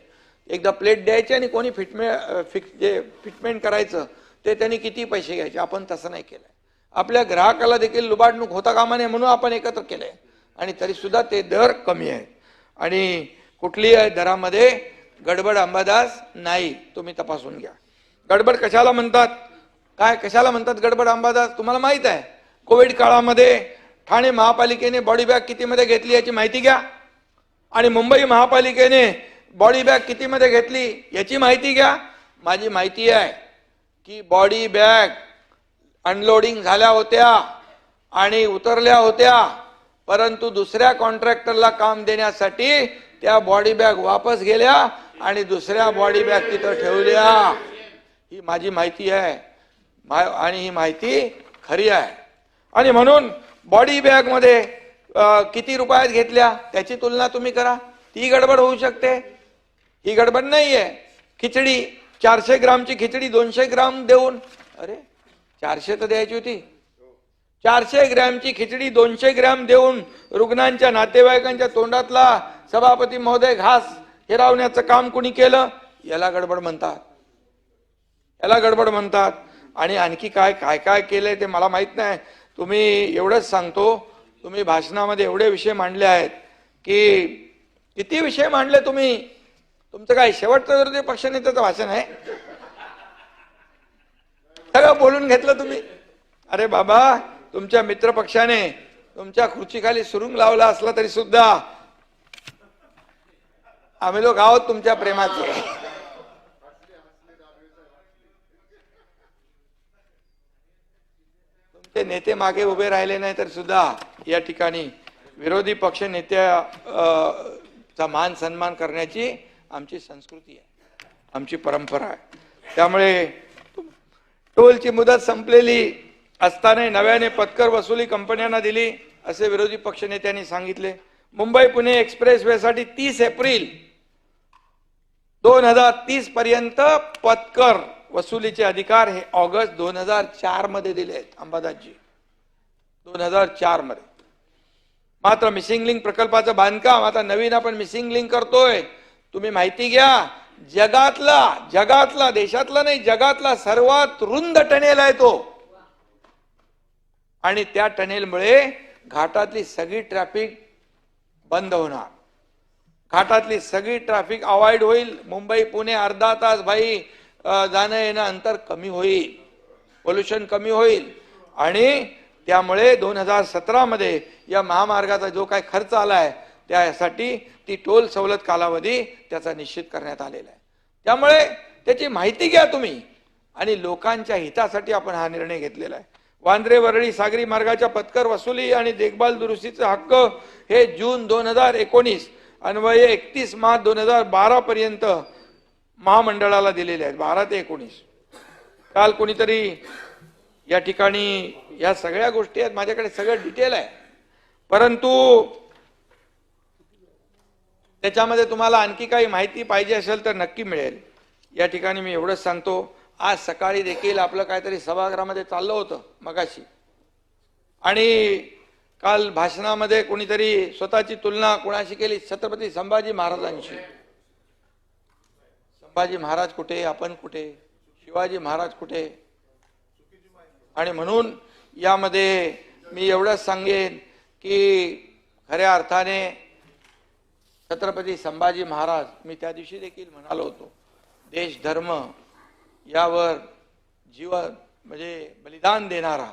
एकदा प्लेट द्यायची आणि कोणी फिटमेंट करायचं ते त्यांनी किती पैसे घ्यायचे. आपण तसं नाही केलंय. आपल्या ग्राहकाला देखील लुबाडणूक होता कामा नये म्हणून आपण एकत्र केलंय. आणि तरी सुद्धा ते दर कमी आहेत. आणि कुठलीही दरामध्ये गडबड अंबादास नाही, तुम्ही तपासून घ्या. गडबड कशाला म्हणतात, काय कशाला म्हणतात गडबड अंबादास तुम्हाला माहित आहे. कोविड काळामध्ये ठाणे महापालिकेने बॉडी बॅग कितीमध्ये घेतली याची माहिती घ्या. आणि मुंबई महापालिकेने बॉडी बॅग कितीमध्ये घेतली याची माहिती घ्या. माझी माहिती आहे की बॉडी बॅग अनलोडिंग झाल्या होत्या आणि उतरल्या होत्या, परंतु दुसऱ्या कॉन्ट्रॅक्टरला काम देण्यासाठी त्या बॉडी बॅग वापस गेल्या आणि दुसऱ्या बॉडी बॅग तिथं ठेवल्या. ही माझी माहिती आहे आणि ही माहिती खरी आहे. आणि म्हणून बॉडी बॅग मध्ये किती रुपयात घेतल्या त्याची तुलना तुम्ही करा, ती गडबड होऊ शकते. ही गडबड नाहीये. खिचडी 400 ग्रामची खिचडी 200 ग्राम देऊन, अरे 400 तर द्यायची होती, 400 ग्रॅमची खिचडी 200 ग्रॅम देऊन रुग्णांच्या नातेवाईकांच्या तोंडातला सभापती महोदय घास हिरावण्याचं काम कुणी केलं, याला गडबड म्हणतात, याला गडबड म्हणतात. आणि आणखी काय काय काय केलंय ते मला माहित नाही. तुम्ही एवढंच सांगतो, तुम्ही भाषणामध्ये एवढे विषय मांडले आहेत की किती विषय मांडले तुम्ही. तुमचं काय शेवटचं विरोधी पक्षनेत्याचं भाषण आहे, सगळं बोलून घेतलं तुम्ही. अरे बाबा, तुमच्या मित्र पक्षाने तुमच्या खुर्चीखाली सुरुंग लावला असला तरी सुद्धा आम्ही लोक आहोत तुमच्या प्रेमाचे. तुमचे नेते मागे उभे राहिले नाही तर सुद्धा या ठिकाणी विरोधी पक्ष नेत्याचा मान सन्मान करण्याची आमची संस्कृती आहे, आमची परंपरा आहे. त्यामुळे टोलची मुदत संपलेली असताना नव्याने पथकर वसुली कंपन्यांना दिली असे विरोधी पक्ष नेत्यांनी सांगितले. मुंबई पुणे एक्सप्रेस वे साठी 30 एप्रिल 2030 पर्यंत पथकर वसुलीचे अधिकार हे ऑगस्ट 2004 मध्ये दिले आहेत अंबादासजी, 2004 मध्ये. मात्र मिसिंग लिंक प्रकल्पाचं बांधकाम आता नवीन आपण मिसिंग लिंक करतोय. तुम्ही माहिती घ्या, जगातला देशातला नाही जगातला सर्वात रुंद टनेल आहे तो. आणि त्या टनेलमुळे घाटातली सगळी ट्रॅफिक बंद होणार, घाटातली सगळी ट्रॅफिक अवॉइड होईल. मुंबई पुणे अर्धा तास भाई जाणं येणं अंतर कमी होईल, पोल्युशन कमी होईल. आणि त्यामुळे 2017 मध्ये या महामार्गाचा जो काही खर्च आलाय त्यासाठी ती टोल सवलत कालावधी त्याचा निश्चित करण्यात आलेला आहे. त्यामुळे त्याची माहिती घ्या तुम्ही, आणि लोकांच्या हितासाठी आपण हा निर्णय घेतलेला आहे. वांद्रे वरळी सागरी मार्गाच्या पथकर वसुली आणि देखभाल दुरुस्तीचे हक्क हे जून 2019 अन्वये 31 मार्च 2012 पर्यंत महामंडळाला दिलेले आहेत, 12 ते 19. काल कोणीतरी या ठिकाणी या सगळ्या गोष्टी आहेत, माझ्याकडे सगळं डिटेल आहे, परंतु त्याच्यामध्ये तुम्हाला आणखी काही माहिती पाहिजे असेल तर नक्की मिळेल. या ठिकाणी मी एवढंच सांगतो, आज सकाळी देखील आपलं काहीतरी सभागृहामध्ये चाललं होतं मगाशी, आणि काल भाषणामध्ये कोणीतरी स्वतःची तुलना कोणाशी केली, छत्रपती संभाजी महाराजांशी. संभाजी महाराज कुठे, आपण कुठे, शिवाजी महाराज कुठे. आणि म्हणून यामध्ये मी एवढंच सांगेन की खऱ्या अर्थाने छत्रपती संभाजी महाराज, मी त्या दिवशी देखील म्हणालो होतो, देश धर्म यावर जीवन म्हणजे बलिदान देणारा,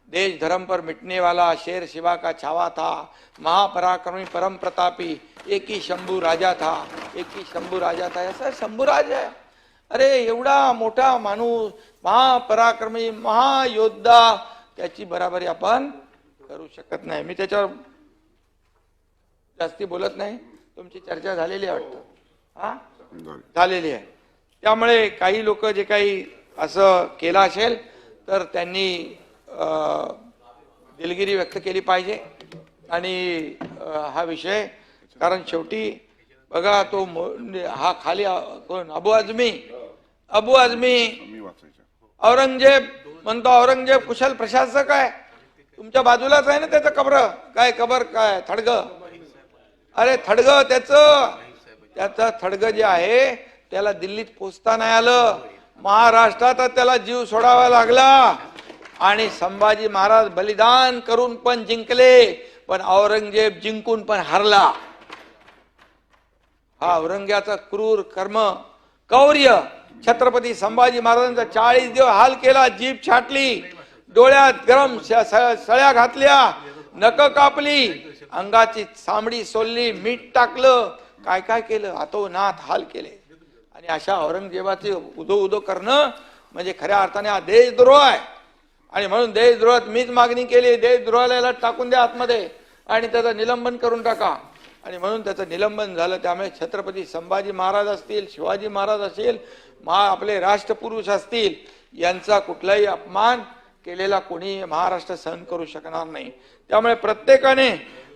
देश धर्म पर मिटने वाला, शेर शिवा का छावा था, महापराक्रमी परम प्रतापी, एक ही शंभू राजा था, एक ही शंभू राजा था. ऐसा शंभूराज है. अरे एवढा मोठा माणूस, महापराक्रमी, महायोद्धा, त्याची बराबरी आपण करू शकत नाही. मी त्याच्यावर जास्ती बोलत नाही, तुमची चर्चा झालेली आहे वाटतं, हा झालेली आहे. त्यामुळे काही लोक जे काही असं केलं असेल तर त्यांनी दिलगिरी व्यक्त केली पाहिजे. आणि हा विषय, कारण शेवटी बघा तो हा खाली कोण, अबू आझमी औरंगजेब म्हणतो, औरंगजेब कुशल प्रशासक आहे, तुमच्या बाजूलाच आहे ना त्याचं कबर, काय कबर काय थडग, अरे थडग त्याचं थडग जे आहे त्याला दिल्लीत पोचता नाही आलं, महाराष्ट्रात त्याला जीव सोडावा लागला. आणि संभाजी महाराज बलिदान करून पण जिंकले, पण औरंगजेब जिंकून पण हरला. हा औरंगजेबाचा क्रूर कर्म, कौर्य. छत्रपती संभाजी महाराजांचा 40 दिवस हाल केला, जीभ छाटली, डोळ्यात गरम सळ्या घातल्या, नख कापली, अंगाची चामडी सोलली, मीठ टाकलं, काय काय केलं, हातोनात हाल केले. आणि अशा औरंगजेबाचे उदो करणं म्हणजे खऱ्या अर्थाने हा देशद्रोह आहे. आणि म्हणून देशद्रोहात मीच मागणी केली, देशद्रोहाला टाकून द्या आतमध्ये आणि त्याचं निलंबन करून टाका. आणि म्हणून त्याचं निलंबन झालं. त्यामुळे छत्रपती संभाजी महाराज असतील, शिवाजी महाराज असतील, आपले राष्ट्रपुरुष असतील, यांचा कुठलाही अपमान केलेला कोणी महाराष्ट्र सहन करू शकणार नाही. त्यामुळे प्रत्येकाने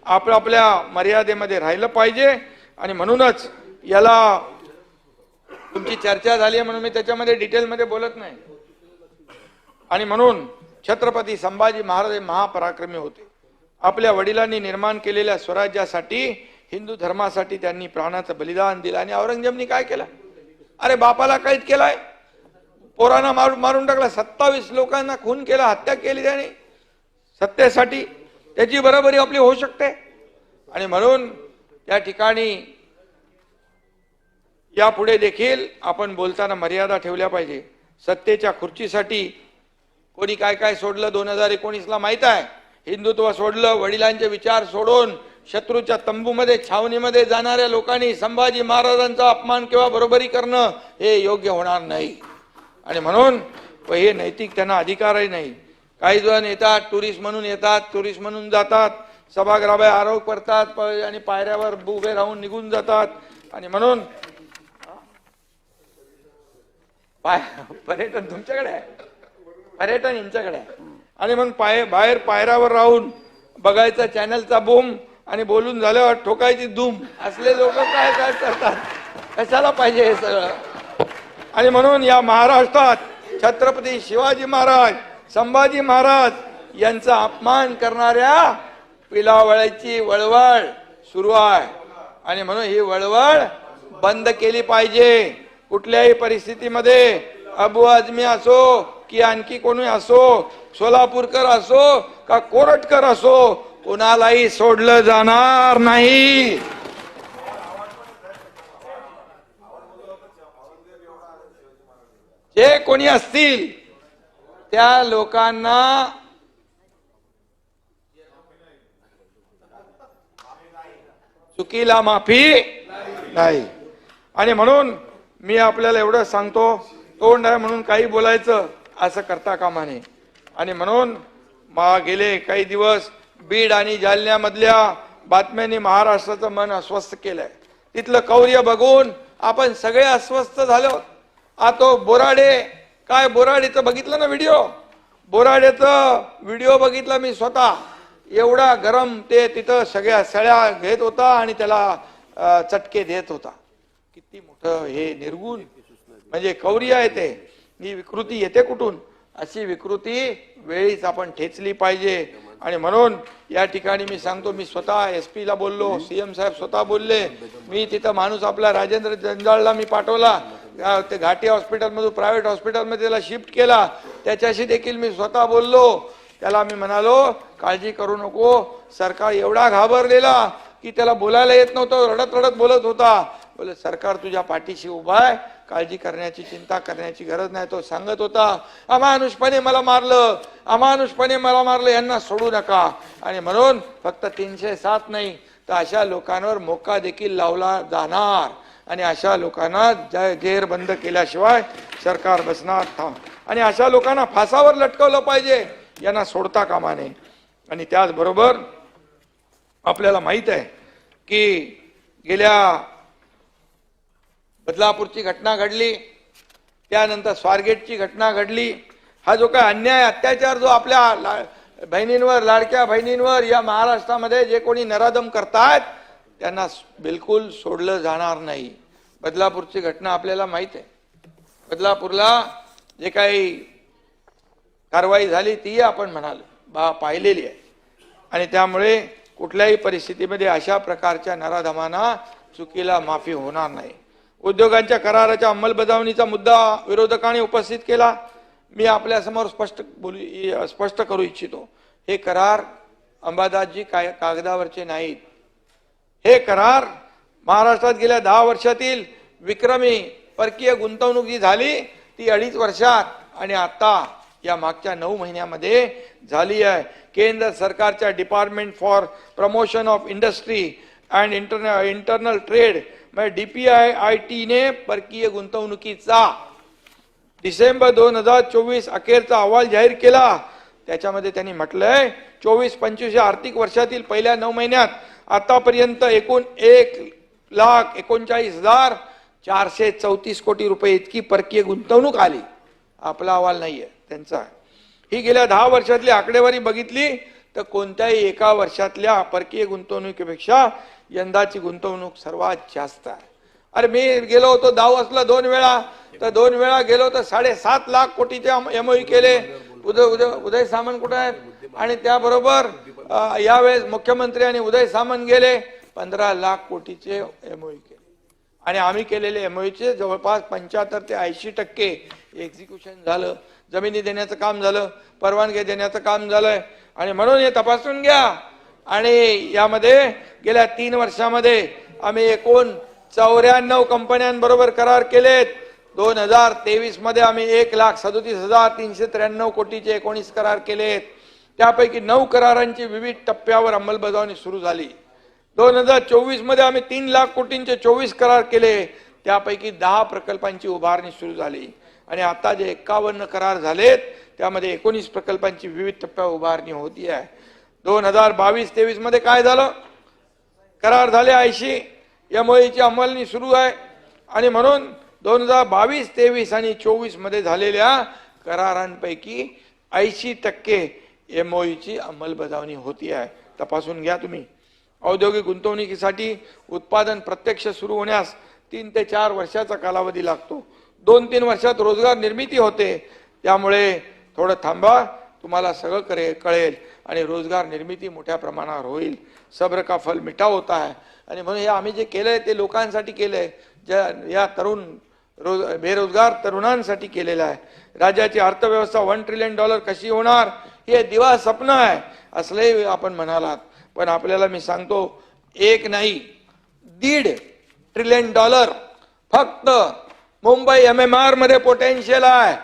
आपल्या मर्यादेमध्ये राहिलं पाहिजे. आणि म्हणूनच याला तुमची चर्चा झाली आहे म्हणून मी त्याच्यामध्ये डिटेलमध्ये बोलत नाही. आणि म्हणून छत्रपती संभाजी महाराज हे महापराक्रमी होते. आपल्या वडिलांनी निर्माण केलेल्या स्वराज्यासाठी, हिंदू धर्मासाठी त्यांनी प्राणाचं बलिदान दिलं. आणि औरंगजेबनी काय केलं, अरे बापाला कैद केलाय, पोरांना मारून टाकला, 27 लोकांना खून केला, हत्या केली त्याने सत्तेसाठी. त्याची बरोबरी आपली होऊ शकते. आणि म्हणून त्या ठिकाणी यापुढे देखील आपण बोलताना मर्यादा ठेवल्या पाहिजे. सत्तेच्या खुर्चीसाठी कोणी काय काय सोडलं 2019ला माहित आहे. हिंदुत्व सोडलं, वडिलांचे विचार सोडून शत्रूच्या तंबूमध्ये छावणीमध्ये जाणाऱ्या लोकांनी संभाजी महाराजांचा अपमान किंवा बरोबरी करणं हे योग्य होणार नाही. आणि म्हणून हे नैतिक त्यांना अधिकारही नाही. काही जण येतात टुरिस्ट म्हणून येतात, टुरिस्ट म्हणून जातात, सभागृहाबाहेर आरोप करतात आणि पायऱ्यावर उभे राहून निघून जातात. आणि म्हणून पर्यटन तुमच्याकडे आहे, पर्यटन यांच्याकडे आहे. आणि म्हणून बाहेर पायऱ्यावर राहून बघायचा चॅनलचा बूम आणि बोलून झाल्यावर ठोकायची धूम. असले लोक काय काय करतात, कशाला पाहिजे हे सगळं. आणि म्हणून या महाराष्ट्रात छत्रपती शिवाजी महाराज, संभाजी महाराज यांचा अपमान करणाऱ्या पिलावळ्याची वळवळ सुरू आहे. आणि म्हणून ही वळवळ बंद केली पाहिजे. कुठल्याही परिस्थितीमध्ये अबू आझमी असो की आणखी कोणी असो, सोलापूरकर असो का कोरटकर असो, कोणालाही सोडलं जाणार नाही. जे कोणी असतील त्या लोकांना चुकीला माफी नाही. आणि म्हणून मी आपल्याला एवढं सांगतो, तोंड आहे म्हणून काही बोलायचं असं करता कामा नये. आणि म्हणून गेले काही दिवस बीड आणि जालन्यामधल्या बातम्यांनी महाराष्ट्राचं मन अस्वस्थ केलंय. तिथलं कौर्य बघून आपण सगळे अस्वस्थ झालो. आता बोराडे काय, बोराडेचं बघितलं ना व्हिडिओ, बोराडेचं व्हिडिओ बघितला मी स्वतः. एवढा गरम ते तिथं सगळ्या सळ्या घेत होता आणि त्याला चटके देत होता. किती मोठं हे निर्गुण, म्हणजे कौर्य आहे ते. ही विकृती येते कुठून? अशी विकृती वेळीच आपण ठेचली पाहिजे. आणि म्हणून या ठिकाणी मी सांगतो, मी स्वतः SP ला बोललो, CM साहेब स्वतः बोलले. मी तिथं माणूस आपला राजेंद्र जंजाळला मी पाठवला, ते घाटी हॉस्पिटलमधून प्रायव्हेट हॉस्पिटलमध्ये त्याला शिफ्ट केला. त्याच्याशी देखील मी स्वतः बोललो. त्याला मी म्हणालो काळजी करू नको. सरकार एवढा घाबरलेला की त्याला बोलायला येत नव्हतं, रडत रडत बोलत होता. बोले सरकार तुझ्या पाठीशी उभा आहे, काळजी करण्याची चिंता करण्याची गरज नाही. तो सांगत होता अमानुषपणे मला मारलं, अमानुषपणे मला मारलं, यांना सोडू नका. आणि म्हणून फक्त 307 नाही तर अशा लोकांवर मोका देखील लावला जाणार. आणि अशा लोकांना जेर बंद केल्याशिवाय सरकार बसणार थांब. आणि अशा लोकांना फासावर लटकवलं पाहिजे, यांना सोडता कामा नये. आणि त्याचबरोबर आपल्याला माहित आहे की गेल्या बदलापूरची घटना घडली, त्यानंतर स्वारगेटची घटना घडली. हा जो काय अन्याय अत्याचार जो आपल्या बहिणींवर, लाडक्या बहिणींवर या महाराष्ट्रामध्ये जे कोणी नराधम करतायत त्यांना बिलकुल सोडलं जाणार नाही. बदलापूरची घटना आपल्याला माहित आहे. बदलापूरला जे काही कारवाई झाली ती आपण म्हणाल पाहिलेली आहे. आणि त्यामुळे कुठल्याही परिस्थितीमध्ये अशा प्रकारच्या नराधमांना चुकीला माफी होणार नाही. उद्योगांच्या कराराच्या अंमलबजावणीचा मुद्दा विरोधकांनी उपस्थित केला. मी आपल्या समोर स्पष्ट करू इच्छितो, हे करार अंबादासजी कागदावरचे नाहीत. हे करार महाराष्ट्रात गेल्या 10 वर्षातील विक्रमी परकीय गुंतवणूक जी झाली ती 2.5 वर्षात आणि आता या मागच्या 9 महिन्यामध्ये झाली आहे. केंद्र सरकारच्या department for promotion of industry and internal trade म्हणजे DPIIT ने परकीय गुंतवणुकीचा डिसेंबर 2024 अखेरचा अहवाल जाहीर केला. त्याच्यामध्ये त्यांनी म्हटलंय 24-25 या आर्थिक वर्षातील पहिल्या 9 महिन्यात आतापर्यंत एकूण 1,39,434 कोटी रुपये इतकी परकीय गुंतवणूक आली. आपला अहवाल नाहीये, त्यांचा. ही गेल्या 10 वर्षातली आकडेवारी बघितली तर कोणत्याही एका वर्षातल्या परकीय गुंतवणुकीपेक्षा यंदाची गुंतवणूक सर्वात जास्त आहे. अरे मी गेलो होतो दावोसला 2 वेळा, तर 2 वेळा गेलो तर 7.5 लाख कोटीचे MOU केले. उदय सामंत कुठे आहेत? आणि त्याबरोबर यावेळेस मुख्यमंत्री आणि उदय सामंत गेले, 15 लाख कोटीचे MOU केले. आणि आम्ही केलेले MOUचे जवळपास 75 ते 80% एक्झिक्युशन झालं. जमिनी देण्याचं काम झालं, परवानगी देण्याचं काम झालंय. आणि म्हणून हे तपासून घ्या. आणि यामध्ये गेल्या 3 वर्षामध्ये आम्ही एकूण 94 कंपन्यांबरोबर करार केलेत. 2023 मध्ये आम्ही 1,37,393 कोटीचे 19 करार केलेत. त्यापैकी 9 करारांची विविध टप्प्यावर अंमलबजावणी सुरू झाली. 2024 मध्ये आम्ही 3 लाख कोटींचे 24 करार केले, त्यापैकी 10 प्रकल्पांची उभारणी सुरू झाली आणि आता जे 51 करार झालेत त्यामध्ये 19 प्रकल्पांची विविध टप्प्यावर उभारणी होती आहे. 2022-23 मध्ये काय झालं? करार झाले 80, MOUची अंमलबजावणी सुरू आहे आणि म्हणून 2022, 23 आणि 24 मध्ये झालेल्या करारांपैकी 80% MOUची अंमलबजावणी होती आहे. तपासून घ्या तुम्ही. औद्योगिक गुंतवणुकीसाठी उत्पादन प्रत्यक्ष सुरू होण्यास 3 ते 4 वर्षाचा कालावधी लागतो. 2-3 वर्षात रोजगार निर्मिती होते. त्यामुळे थोडं थांबा, तुम्हाला सगळं कळेल आणि रोजगार निर्मिती मोठ्या प्रमाणावर होईल. सब्र का फल मिठा होता है. आणि म्हणून हे आम्ही जे केलंय ते लोकांसाठी केलंय, ज्या या बेरोजगार तरुणांसाठी केलेलं आहे. राज्याची अर्थव्यवस्था $1 ट्रिलियन कशी होणार हे दिवा स्वप्न आहे असले आपण म्हणालात, पण आपल्याला मी सांगतो 1 नाही 1.5 ट्रिलियन फक्त मुंबई MMR मध्ये पोटेन्शियल आहे.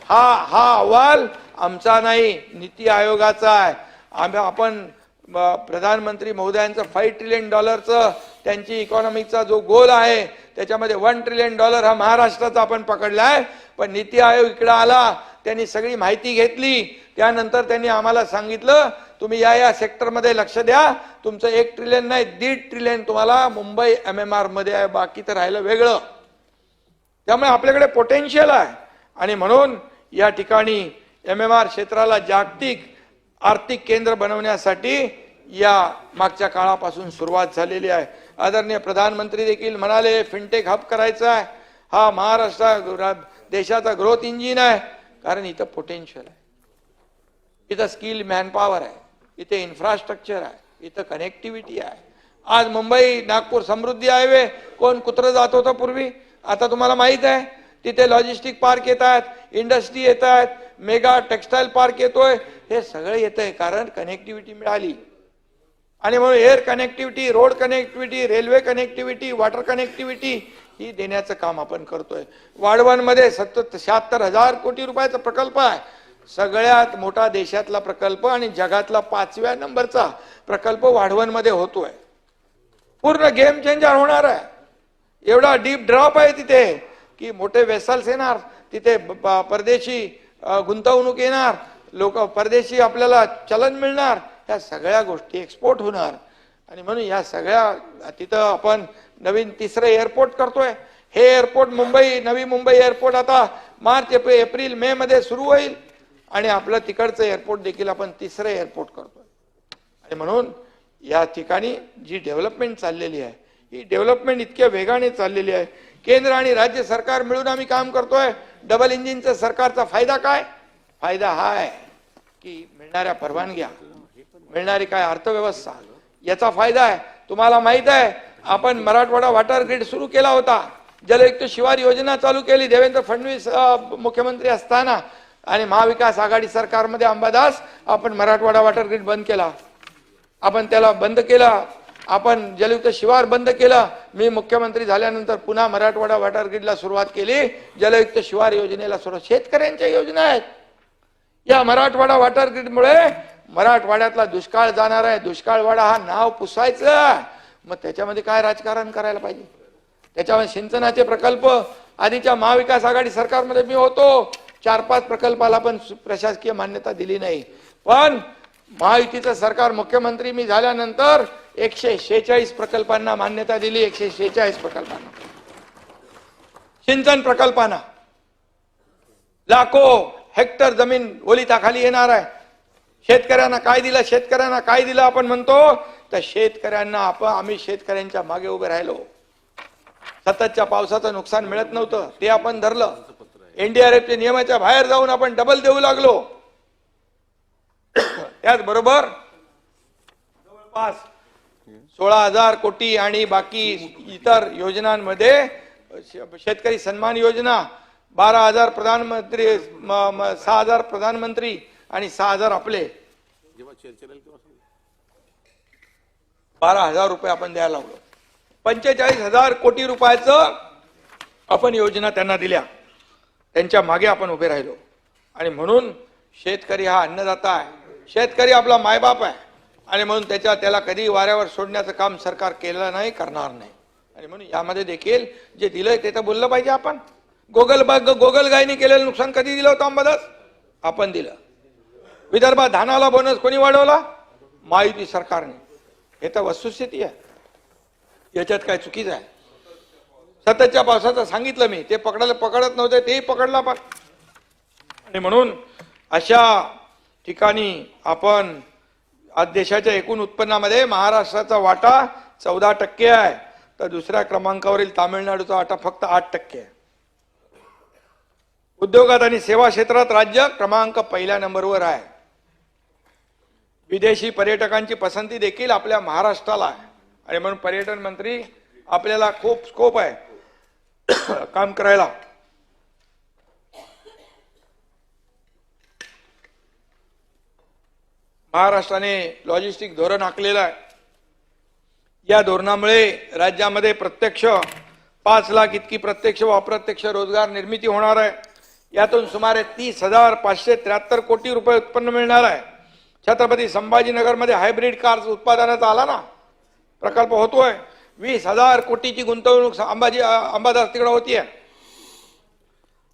हा अहवाल आमचा नाही, नीती आयोगाचा आहे. आपण प्रधानमंत्री महोदयांचं $5 ट्रिलियन त्यांची इकॉनॉमिकचा जो गोल आहे त्याच्यामध्ये $1 ट्रिलियन हा महाराष्ट्राचा आपण पकडलाय. पण नीती आयोग इकडे आला, त्यांनी सगळी माहिती घेतली, त्यानंतर त्यांनी आम्हाला सांगितलं तुम्ही या सेक्टरमध्ये लक्ष द्या, तुमचं 1 ट्रिलियन नाही 1.5 ट्रिलियन तुम्हाला मुंबई MMR मध्ये आहे, बाकी तर राहिलं वेगळं. त्यामुळे आपल्याकडे पोटेन्शियल आहे आणि म्हणून या ठिकाणी MMR क्षेत्राला जागतिक आर्थिक केंद्र बनवण्यासाठी या मागच्या काळापासून सुरुवात झालेली आहे. आदरणीय प्रधानमंत्री देखील म्हणाले फिनटेक हब करायचा आहे. हा महाराष्ट्र देशाचा ग्रोथ इंजिन आहे, कारण इथं पोटेन्शियल आहे, इथं स्किल मॅनपॉवर आहे, इथे इन्फ्रास्ट्रक्चर आहे, इथं कनेक्टिव्हिटी आहे. आज मुंबई नागपूर समृद्धी हायवे कोण कुत्रं जात होतं पूर्वी, आता तुम्हाला माहित आहे. तिथे लॉजिस्टिक पार्क येत आहेत, इंडस्ट्री येत आहेत, मेगा टेक्सटाईल पार्क येतोय. हे सगळं येतंय कारण कनेक्टिव्हिटी मिळाली. आणि म्हणून air connectivity, road connectivity, railway connectivity, water connectivity ही देण्याचं काम आपण करतोय. वाढवणमध्ये 76,000 कोटी रुपयाचा प्रकल्प आहे. सगळ्यात मोठा देशातला प्रकल्प आणि जगातला 5व्या नंबरचा प्रकल्प वाढवणमध्ये होतोय. पूर्ण गेम चेंजर होणार आहे. एवढा डीप ड्रॉप आहे तिथे की मोठे वेसल्स येणार, तिथे परदेशी गुंतवणूक येणार, लोक परदेशी आपल्याला चलन मिळणार, ह्या सगळ्या गोष्टी एक्सपोर्ट होणार. आणि म्हणून या सगळ्या तिथं आपण नवीन 3रं एअरपोर्ट करतोय. हे एअरपोर्ट नवी मुंबई एअरपोर्ट आता मार्च, एप्रिल, मे मध्ये सुरू होईल आणि आपलं तिकडचं एअरपोर्ट देखील आपण 3रं एअरपोर्ट करतोय. आणि म्हणून या ठिकाणी जी डेव्हलपमेंट चाललेली आहे ही डेव्हलपमेंट इतक्या वेगाने चाललेली आहे. केंद्र आणि राज्य सरकार मिळून आम्ही काम करतोय. डबल इंजिनचा सरकारचा फायदा काय? फायदा हा आहे की मिळणाऱ्या परवानग्या, मिळणारी काय अर्थव्यवस्था, याचा फायदा आहे. तुम्हाला माहित आहे आपण मराठवाडा वॉटर ग्रिड सुरू केला होता, जलयुक्त शिवार योजना चालू केली देवेंद्र फडणवीस मुख्यमंत्री असताना, आणि महाविकास आघाडी सरकारमध्ये अंबादास आपण मराठवाडा वॉटर ग्रिड बंद केला. आपण त्याला बंद केला, आपण जलयुक्त शिवार बंद केलं. मी मुख्यमंत्री झाल्यानंतर पुन्हा मराठवाडा वॉटर ग्रिडला सुरुवात केली, जलयुक्त शिवार योजनेला सुरुवात. शेतकऱ्यांच्या योजना आहेत. या मराठवाडा वॉटर ग्रिडमुळे मराठवाड्यातला दुष्काळ जाणार आहे. दुष्काळवाडा हा नाव पुसायचं, मग त्याच्यामध्ये काय राजकारण करायला पाहिजे? त्याच्यामध्ये सिंचनाचे प्रकल्प आधीच्या महाविकास आघाडी सरकारमध्ये मी होतो, 4-5 प्रकल्पाला पण प्रशासकीय मान्यता दिली नाही. पण महायुतीचं सरकार मुख्यमंत्री मी झाल्यानंतर 146 प्रकल्पांना मान्यता दिली. 146 प्रकल्पांना, सिंचन प्रकल्पांना लाखो हेक्टर जमीन ओलिताखाली येणार आहे. शेतकऱ्यांना काय दिलं आपण म्हणतो, तर शेतकऱ्यांना आम्ही शेतकऱ्यांच्या मागे उभे राहिलो. सततच्या पावसाचं नुकसान मिळत नव्हतं, ते आपण धरलं. NDRFच्या नियमाच्या बाहेर जाऊन आपण डबल देऊ लागलो. त्याचबरोबर जवळपास 16,000 कोटी आणि बाकी इतर योजनांमध्ये शेतकरी सन्मान योजना, 12,000 प्रधानमंत्री, 6,000 प्रधानमंत्री आणि 6,000 आपले, 12,000 रुपये आपण द्यायला लागलो. 45,000 कोटी रुपयाचं आपण योजना त्यांना दिल्या. त्यांच्या मागे आपण उभे राहिलो. आणि म्हणून शेतकरी हा अन्नदाता आहे. शेतकरी आपला मायबाप आहे आणि म्हणून त्याला कधी वाऱ्यावर सोडण्याचं काम सरकार केलं नाही, करणार नाही. आणि म्हणून यामध्ये देखील जे दिलंय ते तर बोललं पाहिजे आपण. गोगल गायनी केलेलं नुकसान कधी दिलं होतं अंबादास? आपण दिलं. विदर्भात धानाला बोनस कोणी वाढवला? महायुती सरकारने. हे तर वस्तुस्थिती आहे, याच्यात काय चुकीचं आहे? सततच्या पावसाचं सांगितलं मी, ते पकडत नव्हते, तेही पकडला आपण. आणि म्हणून अशा ठिकाणी आपण आज देशाच्या एकूण उत्पन्नामध्ये महाराष्ट्राचा वाटा 14% आहे, तर दुसऱ्या क्रमांकावरील तामिळनाडूचा वाटा फक्त 8% आहे. उद्योगात आणि सेवा क्षेत्रात राज्य क्रमांक पहिल्या नंबरवर आहे. विदेशी पर्यटकांची पसंती देखील आपल्या महाराष्ट्राला आहे. आणि म्हणून पर्यटन मंत्री आपल्याला खूप स्कोप आहे काम करायला. महाराष्ट्राने लॉजिस्टिक धोरण आखलेलं आहे. या धोरणामुळे राज्यामध्ये प्रत्यक्ष 5 लाख इतकी प्रत्यक्ष व अप्रत्यक्ष रोजगार निर्मिती होणार आहे. यातून सुमारे 30,573 कोटी रुपये उत्पन्न मिळणार आहे. छत्रपती संभाजीनगरमध्ये हायब्रिड कार्स उत्पादनाचा आला ना प्रकल्प होतोय. 20,000 कोटीची गुंतवणूक अंबादास तिकडे होतीये.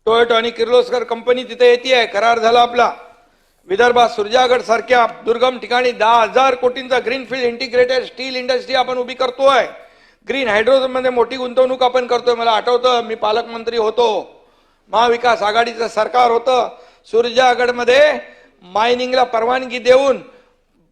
टोयोटा आणि किर्लोस्कर कंपनी तिथे येते, करार झाला आपला. विदर्भात सुरजागड सारख्या दुर्गम ठिकाणी 10,000 कोटींचा ग्रीनफील्ड इंटिग्रेटेड स्टील इंडस्ट्री आपण उभी करतोय. ग्रीन हायड्रोजन मध्ये मोठी गुंतवणूक आपण करतोय. मला आठवतं मी पालकमंत्री होतो, महाविकास आघाडीचं सरकार होतं. सुरजागडमध्ये मायनिंगला परवानगी देऊन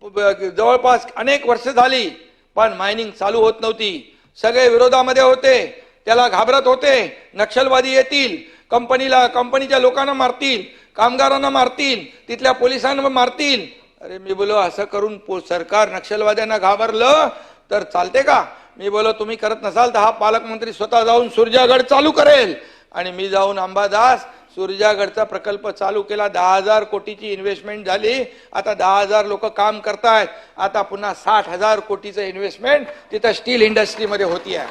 जवळपास अनेक वर्ष झाली, पण मायनिंग चालू होत नव्हती. सगळे विरोधामध्ये होते, त्याला घाबरत होते. नक्षलवादी येतील, कंपनीच्या लोकांना मारतील, कामगारांना मारतील, तिथल्या पोलिसांना मारतील. अरे मी बोलो असं करून सरकार नक्षलवाद्यांना घाबरलं तर चालते का? मी बोलो तुम्ही करत नसाल तर हा पालकमंत्री स्वतः जाऊन सुरजागड चालू करेल. आणि मी जाऊन अंबादास सुरजागडचा प्रकल्प चालू केला. 10,000 कोटीची इन्व्हेस्टमेंट झाली. आता 10,000 लोक काम करतायत. आता पुन्हा 60,000 कोटीचं इन्व्हेस्टमेंट तिथं स्टील इंडस्ट्रीमध्ये होती आहे.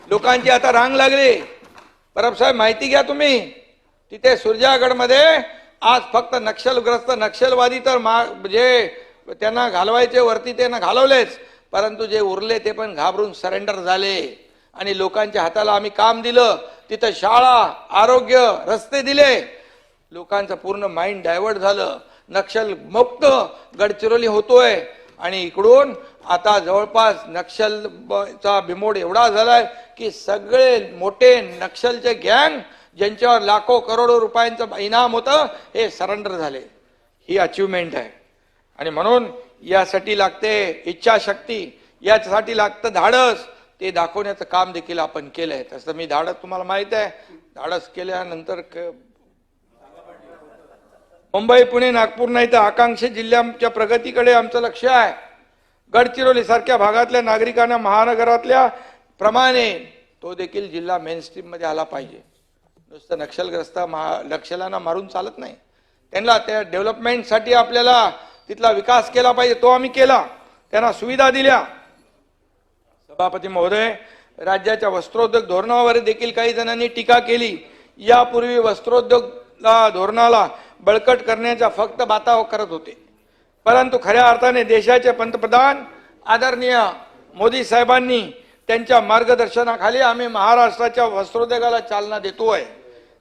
लोकांची आता रांग लागली. परब साहेब माहिती घ्या तुम्ही, तिथे सुरजागडमध्ये आज फक्त नक्षलवादी तर जे त्यांना घालवायचे वरती त्यांना घालवलेच, परंतु जे उरले ते पण घाबरून सरेंडर झाले. आणि लोकांच्या हाताला आम्ही काम दिलं. तिथं शाळा, आरोग्य, रस्ते दिले. लोकांचं पूर्ण माइंड डायव्हर्ट झालं. नक्षल मुक्त गडचिरोली होतोय. आणि इकडून आता जवळपास नक्षलचा बिमोड एवढा झालाय की सगळे मोठे नक्षलचे गँग ज्यांच्यावर लाखो करोडो रुपयांचं इनाम होतं हे सरेंडर झाले. ही अचिव्हमेंट आहे. आणि म्हणून यासाठी लागते इच्छाशक्ती, यासाठी लागतं धाडस. ते दाखवण्याचं काम देखील आपण केलंय. तसं मी धाडस तुम्हाला माहित आहे, धाडस केल्यानंतर मुंबई, पुणे, नागपूर नाही तर आकांक्षित जिल्ह्यांच्या प्रगतीकडे आमचं लक्ष आहे. गडचिरोली सारख्या भागातल्या नागरिकांना महानगरातल्या प्रमाणे तो देखील जिल्हा मेनस्ट्रीम मध्ये आला पाहिजे. नुसतं नक्षलग्रस्त नक्षलांना मारून चालत नाही. त्यांना त्या डेव्हलपमेंटसाठी आपल्याला तिथला विकास केला पाहिजे. तो आम्ही केला, त्यांना सुविधा दिल्या. सभापती महोदय, राज्याच्या वस्त्रोद्योग धोरणावर देखील काही जणांनी टीका केली. यापूर्वी वस्त्रोद्योग धोरणाला बळकट करण्याच्या फक्त बाता करत होते, परंतु खऱ्या अर्थाने देशाचे पंतप्रधान आदरणीय मोदी साहेबांनी त्यांच्या मार्गदर्शनाखाली आम्ही महाराष्ट्राच्या वस्त्रोद्योगाला चालना देतोय.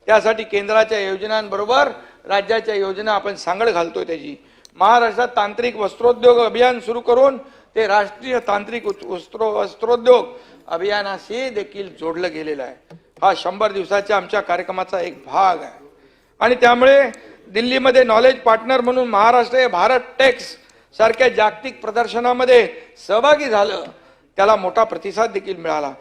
त्यासाठी केंद्राच्या योजनांबरोबर राज्याच्या योजना आपण सांगड घालतोय. त्याची महाराष्ट्रात तांत्रिक वस्त्रोद्योग अभियान सुरू करून ते राष्ट्रीय तांत्रिक वस्त्रोद्योग अभियानाशी देखील जोडलं गेलेलं आहे. हा 100 दिवसाच्या आमच्या कार्यक्रमाचा एक भाग आहे. आणि त्यामुळे दिल्लीमध्ये नॉलेज पार्टनर म्हणून महाराष्ट्र हे भारत टेक्स सारख्या जागतिक प्रदर्शनामध्ये सहभागी झालं. त्याला मोठा प्रतिसाद देखील मिळाला.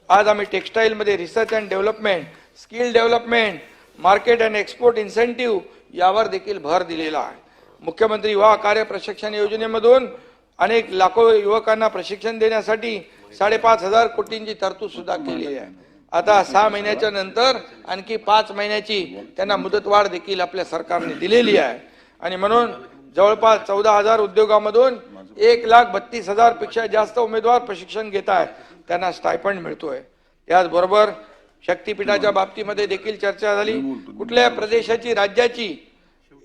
आज आम्ही टेक्सटाईलमध्ये research and development, skill development, market and export incentive यावर देखील भर दिलेला आहे. मुख्यमंत्री युवा कार्य प्रशिक्षण योजनेमधून अनेक लाखो युवकांना प्रशिक्षण देण्यासाठी 5,500 कोटींची तरतूद सुद्धा केलेली आहे. आता 6 महिन्याच्या नंतर आणखी 5 महिन्याची त्यांना मुदतवाढ देखील आपल्या सरकारने दिलेली आहे. आणि म्हणून जवळपास 14,000 उद्योगामधून 1,32,000 पेक्षा जास्त उमेदवार प्रशिक्षण घेत आहेत. त्यांना स्टायपंड मिळतोय. त्याचबरोबर शक्तीपीठाच्या बाबतीमध्ये देखील चर्चा झाली. कुठल्या प्रदेशाची, राज्याची,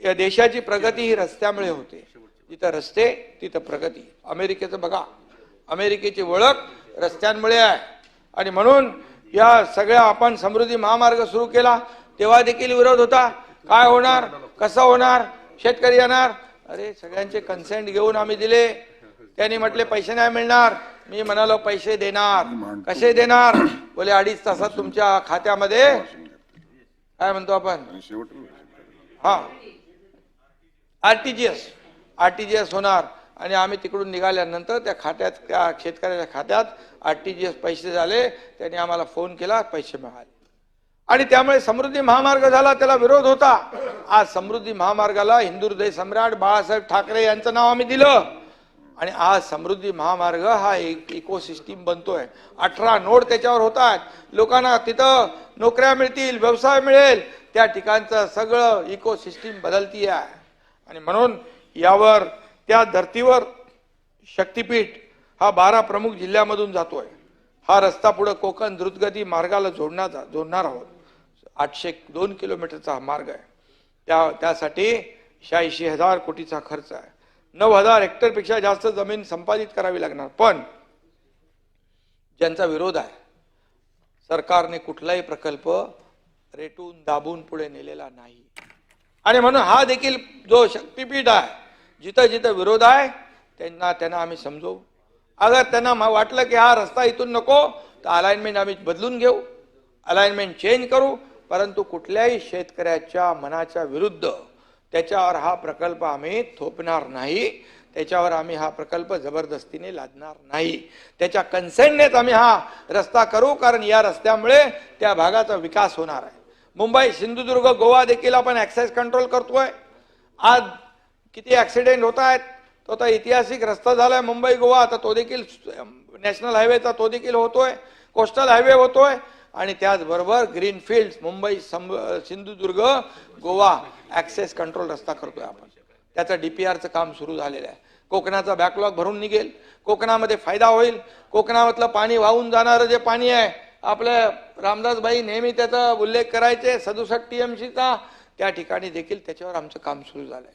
या देशाची प्रगती ही रस्त्यामुळे होते. जिथं रस्ते तिथं प्रगती. अमेरिकेचं बघा, अमेरिकेची ओळख रस्त्यांमुळे आहे. आणि म्हणून या सगळ्या आपण समृद्धी महामार्ग सुरू केला तेव्हा देखील विरोध होता. काय होणार, कसं होणार, शेतकरी येणार. अरे सगळ्यांचे कन्सेंट घेऊन आम्ही दिले. त्यांनी म्हटले पैसे नाही मिळणार. मी म्हणालो पैसे देणार. कसे देणार? बोले 2.5 तासात तुमच्या खात्यामध्ये काय म्हणतो आपण, हा आरटीजीएस होणार. आणि आम्ही तिकडून निघाल्यानंतर त्या खात्यात, त्या शेतकऱ्याच्या खात्यात आरटीजीएस पैसे झाले. त्यांनी आम्हाला फोन केला, पैसे मिळाले. आणि त्यामुळे समृद्धी महामार्ग झाला, त्याला विरोध होता. आज समृद्धी महामार्गाला हिंदू हृदय सम्राट बाळासाहेब ठाकरे यांचं नाव आम्ही दिलं. आणि आज समृद्धी महामार्ग हा एक इकोसिस्टीम बनतोय. 18 नोड त्याच्यावर होत आहेत. लोकांना तिथं नोकऱ्या मिळतील, व्यवसाय मिळेल. त्या ठिकाणचं सगळं इकोसिस्टीम बदलती आहे. आणि म्हणून यावर, त्या धर्तीवर शक्तीपीठ हा 12 प्रमुख जिल्ह्यामधून जातोय. हा रस्ता पुढे कोकण द्रुतगती मार्गाला जोडणार आहोत. 802 किलोमीटरचा हा मार्ग आहे. त्यासाठी 86,000 कोटीचा खर्च आहे. 9,000 हेक्टरपेक्षा जास्त जमीन संपादित करावी लागणार. पण ज्यांचा विरोध आहे, सरकारने कुठलाही प्रकल्प रेटून दाबून पुढे नेलेला नाही. आणि म्हणून हा देखील जो शक्तीपीठ आहे, जिथं जिथं विरोध आहे त्यांना आम्ही समजवू. अगर त्यांना वाटलं की हा रस्ता इथून नको, तर अलाइनमेंट आम्ही बदलून घेऊ, अलाइनमेंट चेंज करू. परंतु कुठल्याही शेतकऱ्याच्या मनाच्या विरुद्ध त्याच्यावर हा प्रकल्प आम्ही थोपणार नाही. त्याच्यावर आम्ही हा प्रकल्प जबरदस्तीने लादणार नाही. त्याच्या कन्सेंटनेच आम्ही हा रस्ता करू. कारण या रस्त्यामुळे त्या भागाचा विकास होणार आहे. मुंबई, सिंधुदुर्ग, गोवा देखील आपण ऍक्सेस कंट्रोल करतोय. आज किती ऍक्सिडेंट होत आहेत. तो आता ऐतिहासिक रस्ता झालाय मुंबई गोवा. आता तो देखील नॅशनल हायवेचा तो देखील होतोय, कोस्टल हायवे होतोय. आणि त्याचबरोबर greenfield Mumbai Sindhudurg Goa access control रस्ता करतोय आपण. त्याचं डीपीआरचं काम सुरू झालेलं आहे. कोकणाचा बॅकलॉग भरून निघेल. कोकणामध्ये फायदा होईल. कोकणामधलं पाणी वाहून जाणारं जे पाणी आहे, आपले रामदासबाई नेहमी त्याचा उल्लेख करायचे 67 TMCचा, त्या ठिकाणी देखील त्याच्यावर आमचं काम सुरू झालंय.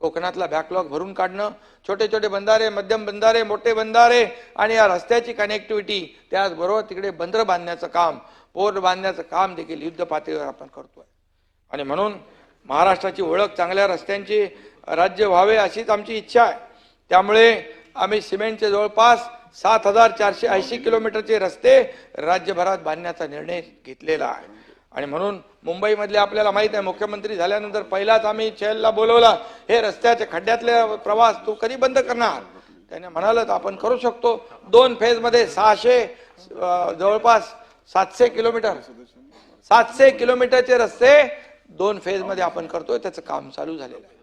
कोकणातला बॅकलॉग भरून काढणं, छोटे छोटे बंधारे, मध्यम बंधारे, मोठे बंधारे आणि या रस्त्याची कनेक्टिव्हिटी, त्याचबरोबर तिकडे बंदर बांधण्याचं काम, पोर्ट बांधण्याचं काम देखील युद्ध पातळीवर आपण करतोय. आणि म्हणून महाराष्ट्राची ओळख चांगल्या रस्त्यांची राज्य व्हावे अशीच आमची इच्छा आहे. त्यामुळे आम्ही सिमेंटचे जवळपास 7,480 किलोमीटरचे रस्ते राज्यभरात बांधण्याचा निर्णय घेतलेला आहे. आणि म्हणून मुंबईमधले आपल्याला माहित आहे, मुख्यमंत्री झाल्यानंतर पहिलाच आम्ही चेलला बोलवला, हे रस्त्याच्या खड्ड्यातले प्रवास तू कधी बंद करणार. त्याने म्हणाल तर आपण करू शकतो. 2 फेजमध्ये 600 जवळपास 700 किलोमीटरचे रस्ते 2 फेजमध्ये आपण करतोय. त्याचं काम चालू झालेलं आहे.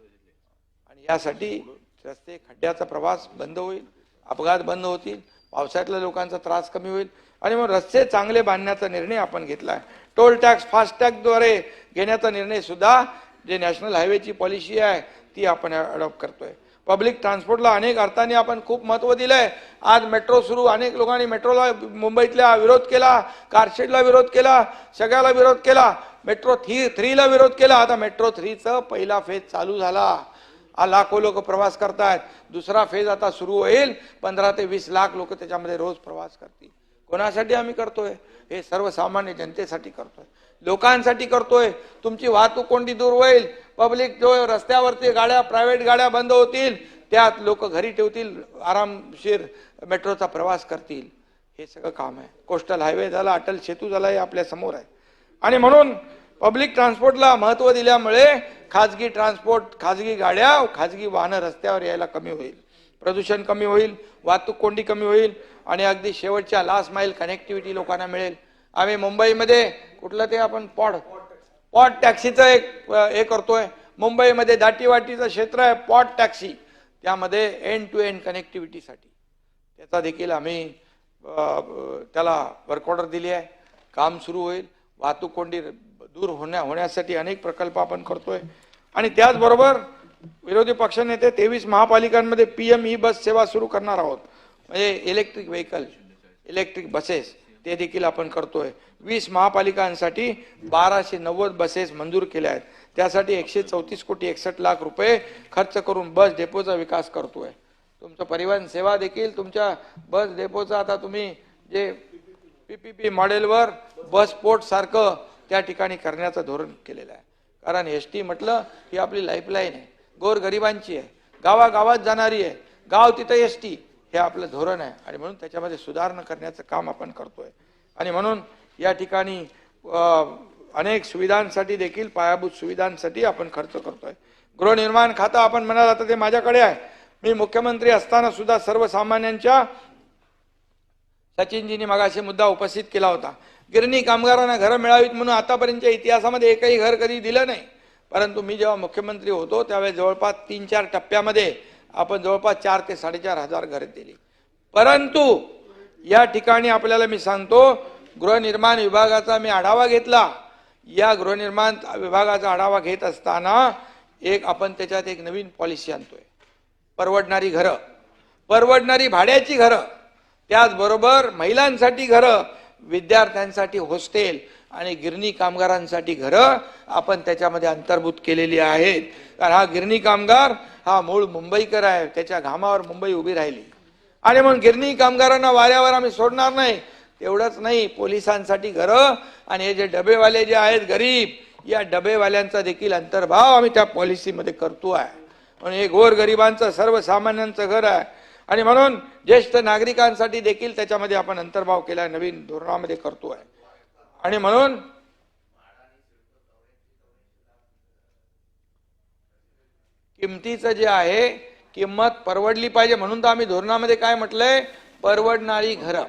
आणि यासाठी रस्ते खड्ड्याचा प्रवास बंद होईल, अपघात बंद होतील, पावसाळ्यातल्या लोकांचा त्रास कमी होईल. आणि मग रस्ते चांगले बांधण्याचा निर्णय आपण घेतलाय. टोल टॅक्स फास्टॅगद्वारे घेण्याचा निर्णय सुद्धा, जे नॅशनल हायवेची पॉलिसी आहे ती आपण अडॉप्ट करतोय. पब्लिक ट्रान्सपोर्टला अनेक अर्थाने आपण खूप महत्व दिलंय. आज मेट्रो सुरू, अनेक लोकांनी मेट्रोला मुंबईतल्या विरोध केला, कारशेडला विरोध केला, सगळ्याला विरोध केला, मेट्रो 3ला विरोध केला. आता मेट्रो 3चा पहिला फेज चालू झाला. लाखो लोक प्रवास करतायत. दुसरा फेज आता सुरू होईल. 15 ते 20 लाख लोक त्याच्यामध्ये रोज प्रवास करतील. कोणासाठी आम्ही करतोय? हे सर्वसामान्य जनतेसाठी करतोय, लोकांसाठी करतोय. तुमची वाहतूक कोणती दूर होईल, पब्लिक जो रस्त्यावरती गाड्या, प्रायव्हेट गाड्या बंद होतील, त्यात लोक घरी ठेवतील, आरामशीर मेट्रोचा प्रवास करतील. हे सगळं काम आहे. कोस्टल हायवे झाला, अटल सेतू झाला, हे आपल्या समोर आहे. आणि म्हणून पब्लिक ट्रान्सपोर्टला महत्व दिल्यामुळे खाजगी ट्रान्सपोर्ट, खाजगी गाड्या, खाजगी वाहनं रस्त्यावर यायला कमी होईल, प्रदूषण कमी होईल, वाहतूक कोंडी कमी होईल. आणि अगदी शेवटच्या लास्ट माईल कनेक्टिव्हिटी लोकांना मिळेल. आम्ही मुंबईमध्ये कुठलं ते आपण पॉट टॅक्सीचं एक करतोय. मुंबईमध्ये दाटीवाटीचं क्षेत्र आहे पॉट टॅक्सी, त्यामध्ये एंड टू एंड कनेक्टिव्हिटीसाठी त्याचा देखील आम्ही त्याला वर्क ऑर्डर दिली आहे. काम सुरू होईल. वाहतूक कोंडी दूर होण्यासाठी अनेक प्रकल्प आपण करतोय. आणि त्याचबरोबर विरोधी पक्षनेते 23 महापालिकांमध्ये PM ई बस सेवा सुरू करणार आहोत. म्हणजे इलेक्ट्रिक व्हेकल, इलेक्ट्रिक बसेस ते देखील आपण करतोय. 20 महापालिकांसाठी 1290 बसेस मंजूर केल्या आहेत. त्यासाठी 134 कोटी 61 लाख रुपये खर्च करून बस डेपोचा विकास करतोय. तुमचं परिवहन सेवा देखील तुमच्या बस डेपोचा आता तुम्ही जे PPP मॉडेलवर बस पोर्ट सारखं त्या ठिकाणी करण्याचं धोरण केलेलं आहे. कारण एसटी म्हटलं ही आपली लाईफलाईन आहे, गोरगरिबांची आहे, गावागावात जाणारी आहे, गाव तिथं एसटी हे आपलं धोरण आहे आणि म्हणून त्याच्यामध्ये सुधारणा करण्याचं काम आपण करतोय. आणि म्हणून या ठिकाणी अनेक सुविधांसाठी देखील पायाभूत सुविधांसाठी आपण खर्च करतोय. गृहनिर्माण खातं आपण म्हणाल आता ते माझ्याकडे आहे. मी मुख्यमंत्री असताना सुद्धा सर्वसामान्यांच्या सचिनजींनी मगाशी मुद्दा उपस्थित केला होता. गिरणी कामगारांना घरं मिळावीत म्हणून आतापर्यंतच्या इतिहासामध्ये एकही घर कधी दिलं नाही. परंतु मी जेव्हा मुख्यमंत्री होतो त्यावेळेस जवळपास 3-4 टप्प्यामध्ये आपण जवळपास 4 ते 4.5 हजार घरे दिली. परंतु या ठिकाणी आपल्याला मी सांगतो, गृहनिर्माण विभागाचा मी आढावा घेतला. या गृहनिर्माण विभागाचा आढावा घेत असताना आपण त्याच्यात एक नवीन पॉलिसी आणतोय. परवडणारी घरं, परवडणारी भाड्याची घरं, त्याचबरोबर महिलांसाठी घरं, विद्यार्थ्यांसाठी हॉस्टेल आणि गिरणी कामगारांसाठी घरं आपण त्याच्यामध्ये अंतर्भूत केलेली आहेत. कारण हा गिरणी कामगार हा मूळ मुंबईकर आहे, त्याच्या घामावर मुंबई उभी राहिली आणि म्हणून गिरणी कामगारांना वाऱ्यावर आम्ही सोडणार नाही. तेवढंच नाही, पोलिसांसाठी घरं आणि हे जे डबेवाले जे आहेत गरीब, या डबेवाल्यांचा देखील अंतर्भाव आम्ही त्या पॉलिसीमध्ये करतो आहे. म्हणून हे गोरगरिबांचं सर्वसामान्यांचं घर आहे आणि म्हणून ज्येष्ठ नागरिकांसाठी देखील त्याच्यामध्ये आपण अंतर्भाव केला नवीन धोरणामध्ये करतो आहे. आणि म्हणून किमतीचं जे आहे किंमत परवडली पाहिजे म्हणून तर आम्ही धोरणामध्ये काय म्हटलंय, परवडणारी घरं,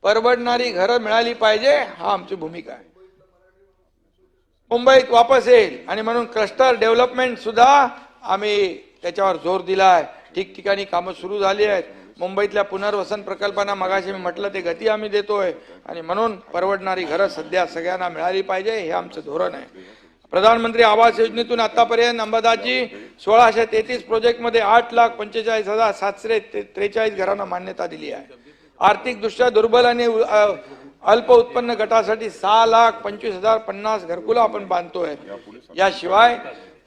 परवडणारी घरं मिळाली पाहिजे, हा आमची भूमिका आहे. मुंबईत वापस येईल आणि म्हणून क्लस्टर डेव्हलपमेंट सुद्धा आम्ही त्याच्यावर जोर दिलाय. ठिकठिकाणी कामं सुरू झाली आहेत. मुंबईतल्या पुनर्वसन प्रकल्पांना मगाशी मी म्हटलं ते गती आम्ही देतोय आणि म्हणून परवडणारी घरं सध्या सगळ्यांना मिळाली पाहिजे, हे आमचं धोरण आहे. प्रधानमंत्री आवास योजनेतून आतापर्यंत अंबादासजी 1633 प्रोजेक्टमध्ये 8,45,743 घरांना मान्यता दिली आहे. आर्थिकदृष्ट्या दुर्बल आणि अल्प उत्पन्न गटासाठी 6,25,050 घरकुलं आपण बांधतोय. याशिवाय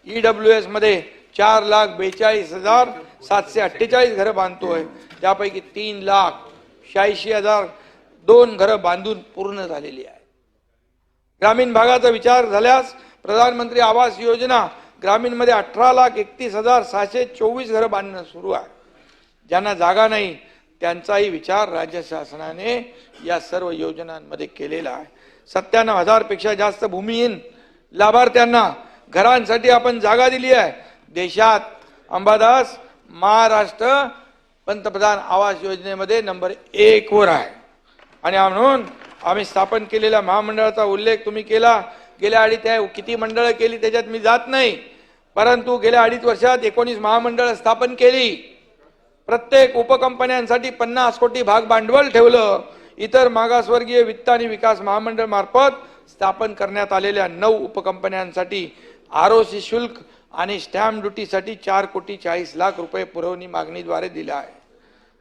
EWS मध्ये 4,42,748 घरं बांधतोय. त्यापैकी 3,86,002 घरं बांधून पूर्ण झालेली आहे. ग्रामीण भागाचा विचार झाल्यास प्रधानमंत्री आवास योजना ग्रामीणमध्ये 18,31,624 घरं बांधणं सुरू आहे. ज्यांना जागा नाही त्यांचाही विचार राज्य शासनाने या सर्व योजनांमध्ये केलेला आहे. 97,000 पेक्षा जास्त भूमिहीन लाभार्थ्यांना घरांसाठी आपण जागा दिली आहे. देशात अंबादास महाराष्ट्र पंतप्रधान आवास योजनेमध्ये नंबर 1 वर आहे. आणि म्हणून आम्ही स्थापन केलेल्या महामंडळाचा उल्लेख तुम्ही केला. गेल्या किती मंडळं केली त्याच्यात मी जात नाही, परंतु गेल्या 2.5 वर्षात 19 महामंडळं स्थापन केली. प्रत्येक उपकंपन्यांसाठी 50 कोटी भाग भांडवल ठेवलं. इतर मागासवर्गीय वित्त आणि विकास महामंडळ मार्फत स्थापन करण्यात आलेल्या 9 उपकंपन्यांसाठी ROC शुल्क आणि स्टॅम्प ड्युटीसाठी 4,40,00,000 रुपये पुरवणी मागणीद्वारे दिला आहे.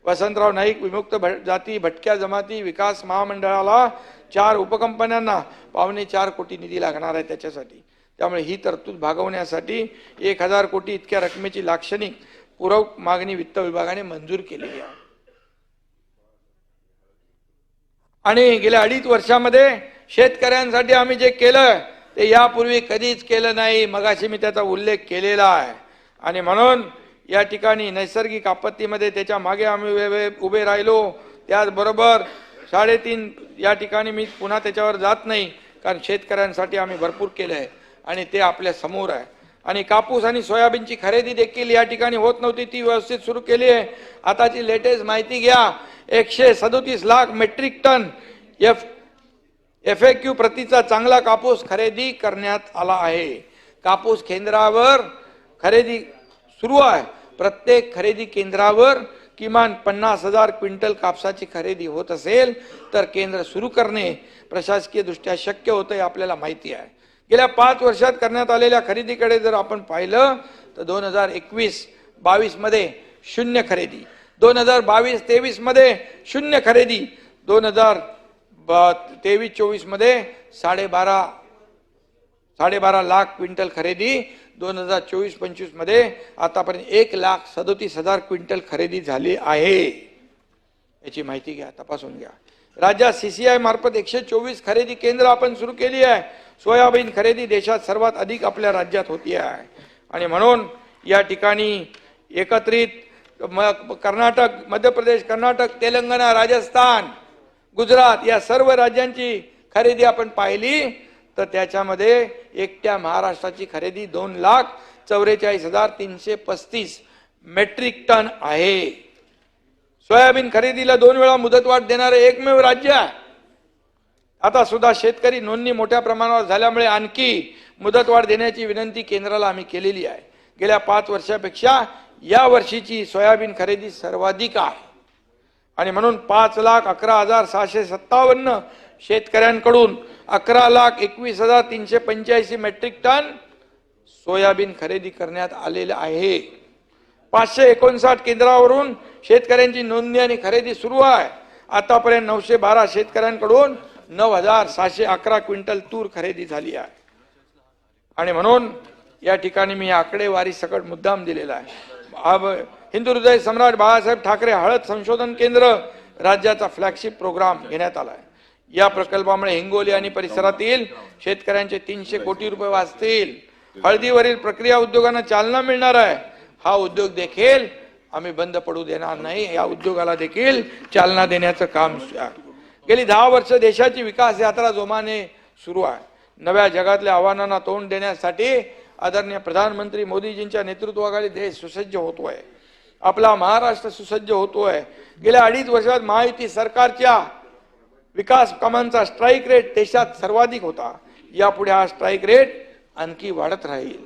वसंतराव नाईक विमुक्त जाती भटक्या जमाती विकास महामंडळाला 4 उपकंपन्यांना 4.25 कोटी निधी लागणार आहे त्याच्यासाठी. त्यामुळे ही तरतूद भागवण्यासाठी 1,000 कोटी इतक्या रकमेची लाक्षणिक पूरक मागणी वित्त विभागाने मंजूर केलेली आहे. आणि गेल्या 2.5 वर्षामध्ये शेतकऱ्यांसाठी आम्ही जे केलं ते यापूर्वी कधीच केलं नाही. मगाशी मी त्याचा उल्लेख केलेला आहे. आणि म्हणून या ठिकाणी नैसर्गिक आपत्तीमध्ये त्याच्या मागे आम्ही उभे राहिलो. त्याचबरोबर 3.5 या ठिकाणी मी पुन्हा त्याच्यावर जात नाही, कारण शेतकऱ्यांसाठी आम्ही भरपूर केलं आहे आणि ते आपल्या समोर आहे. आणि कापूस आणि सोयाबीनची खरेदी देखील या ठिकाणी होत नव्हती, ती व्यवस्थित सुरू केली आहे. आताची लेटेस्ट माहिती घ्या, 137 लाख मेट्रिक टन FAQ प्रतीचा चांगला कापूस खरेदी करण्यात आला आहे. कापूस केंद्रावर खरेदी सुरू आहे. प्रत्येक खरेदी केंद्रावर किमान 50,000 क्विंटल कापसाची खरेदी होत असेल तर केंद्र सुरू करणे प्रशासकीय दृष्ट्या शक्य होतं, हे आपल्याला माहिती आहे. गेल्या 5 वर्षात करण्यात आलेल्या खरेदीकडे जर आपण पाहिलं तर 2021-22 मध्ये 0 खरेदी, 2022-23 मध्ये 0 खरेदी, 23-24 मध्ये 12.5 लाख क्विंटल खरेदी, 2024-25 मध्ये आतापर्यंत 1,37,000 क्विंटल खरेदी झाली आहे. याची माहिती घ्या, तपासून घ्या. राज्यात CCI मार्फत 124 खरेदी केंद्र आपण सुरू केली आहे. सोयाबीन खरेदी देशात सर्वात अधिक आपल्या राज्यात होती आहे. आणि म्हणून या ठिकाणी एकत्रित कर्नाटक, मध्य प्रदेश, कर्नाटक, तेलंगणा, राजस्थान, गुजरात या सर्व राज्यांची खरेदी आपण पाहिली तर त्याच्यामध्ये एकट्या महाराष्ट्राची खरेदी 2,44,335 मेट्रिक टन आहे. सोयाबीन खरेदीला 2 वेळा मुदतवाढ देणारे एकमेव राज्य आहे. आता सुद्धा शेतकरी नोंदणी मोठ्या प्रमाणावर झाल्यामुळे आणखी मुदतवाढ देण्याची विनंती केंद्राला आम्ही केलेली आहे. गेल्या 5 वर्षापेक्षा या वर्षीची सोयाबीन खरेदी सर्वाधिक आहे. आणि म्हणून 5,11,657 शेतकऱ्यांकडून 11,21,385 मेट्रिक टन सोयाबीन खरेदी करण्यात आलेले आहे. 559 केंद्रावरून शेतकऱ्यांची नोंदणी आणि खरेदी सुरू आहे. आतापर्यंत 912 शेतकऱ्यांकडून 9,611 क्विंटल तूर खरेदी झाली आहे. आणि म्हणून या ठिकाणी मी आकडेवारी सकट मुद्दाम दिलेला आहे. हिंदू हृदय सम्राट बाळासाहेब ठाकरे हळद संशोधन केंद्र राज्याचा फ्लॅगशिप प्रोग्राम घेण्यात आला आहे. या प्रकल्पामुळे हिंगोली आणि परिसरातील शेतकऱ्यांचे 300 कोटी रुपये वाचतील. हळदीवरील प्रक्रिया उद्योगांना चालना मिळणार आहे. हा उद्योग देखील आम्ही बंद पडू देणार नाही. या उद्योगाला देखील चालना देण्याचं काम गेली 10 वर्ष देशाची विकास यात्रा जोमाने सुरू आहे. नव्या जगातल्या आव्हानांना तोंड देण्यासाठी आदरणीय प्रधानमंत्री मोदीजींच्या नेतृत्वाखाली देश सुसज्ज होतोय. आपला महाराष्ट्र सुसज्ज होतोय. गेल्या 2.5 वर्षात महायुती सरकारच्या विकास कामांचा स्ट्राईक रेट देशात सर्वाधिक होता. यापुढे हा स्ट्राईक रेट आणखी वाढत राहील.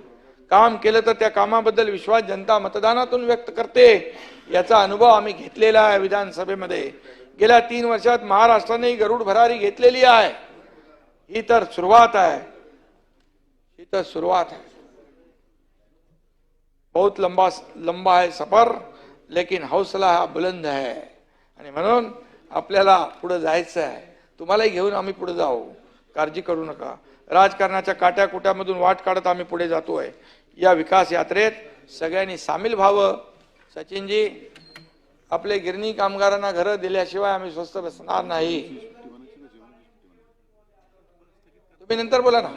काम केलं तर त्या कामाबद्दल विश्वास जनता मतदानातून व्यक्त करते. याचा अनुभव आम्ही घेतलेला आहे विधानसभेमध्ये. गेल्या 3 वर्षात महाराष्ट्राने गरुड भरारी घेतलेली आहे. ही तर सुरुवात आहे. बहुत लंबा है सफर, लेकिन हौसला हा बुलंद है. आणि म्हणून आपल्याला पुढे जायचं आहे. तुम्हालाही घेऊन आम्ही पुढे जाऊ, काळजी करू नका. राजकारणाच्या काट्याकुट्यामधून वाट काढत आम्ही पुढे जातोय. या विकास यात्रेत सगळ्यांनी सामील व्हावं. सचिनजी, आपले गिरणी कामगारांना घरं दिल्याशिवाय आम्ही स्वस्थ बसणार नाही. तुम्ही नंतर बोला ना.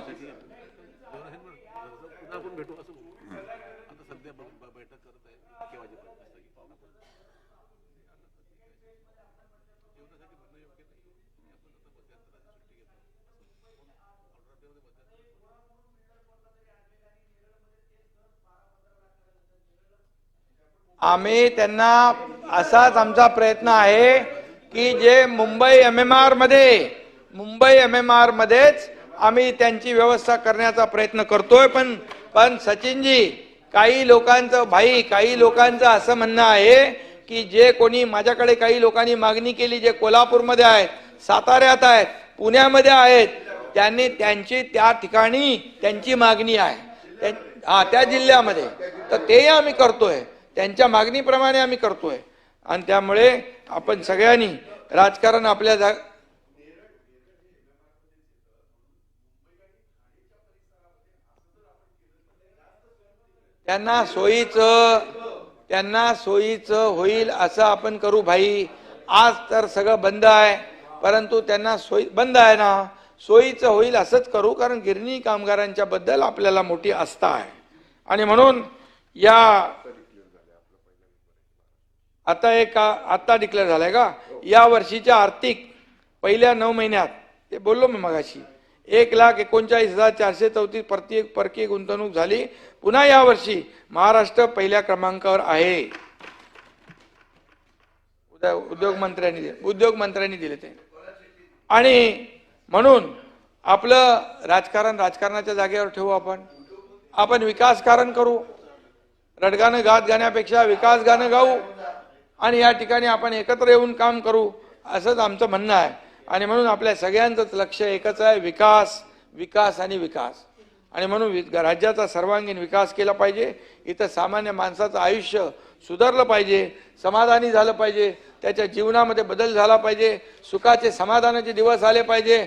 आम्ही त्यांना असाच आमचा प्रयत्न आहे की जे मुंबई MMR मध्येच आम्ही त्यांची व्यवस्था करण्याचा प्रयत्न करतोय. पण सचिनजी, काही लोकांचं असं म्हणणं आहे की जे कोणी माझ्याकडे काही लोकांनी मागणी केली, जे कोल्हापूरमध्ये आहेत, साताऱ्यात आहेत, पुण्यामध्ये आहेत, त्यांनी त्यांची त्या ठिकाणी त्यांची मागणी आहे त्या जिल्ह्यामध्ये, तर ते आम्ही करतोय. त्यांच्या मागणीप्रमाणे आम्ही करतोय. आणि त्यामुळे आपण सगळ्यांनी राजकारण आपल्या त्यांना सोयीचं होईल असं आपण करू भाई. आज तर सगळं बंद आहे, परंतु त्यांना बंद आहे ना, सोयीचं होईल असंच करू. कारण गिरणी कामगारांच्या बद्दल आपल्याला मोठी आस्था आहे. आणि म्हणून आता डिक्लेअर झालाय का, या वर्षीच्या आर्थिक पहिल्या 9 महिन्यात, ते बोललो मी मगाशी, 1,39,434 परकीय गुंतवणूक झाली. पुन्हा या वर्षी महाराष्ट्र पहिल्या क्रमांकावर आहे. उद्योगमंत्र्यांनी दिले ते. आणि म्हणून आपलं राजकारणाच्या जागेवर ठेवू. आपण विकासकारण करू. रडगाणं गात गाण्यापेक्षा विकास गाणं गाऊ. आणि या ठिकाणी आपण एकत्र येऊन काम करू, असंच आमचं म्हणणं आहे. आणि म्हणून आपल्या सगळ्यांचंच लक्ष एकच आहे, विकास आणि विकास. आणि म्हणून राज्याचा सर्वांगीण विकास केला पाहिजे. इथं सामान्य माणसाचं आयुष्य सुधारलं पाहिजे, समाधानी झालं पाहिजे. त्याच्या जीवनामध्ये बदल झाला पाहिजे, सुखाचे समाधानाचे दिवस आले पाहिजे.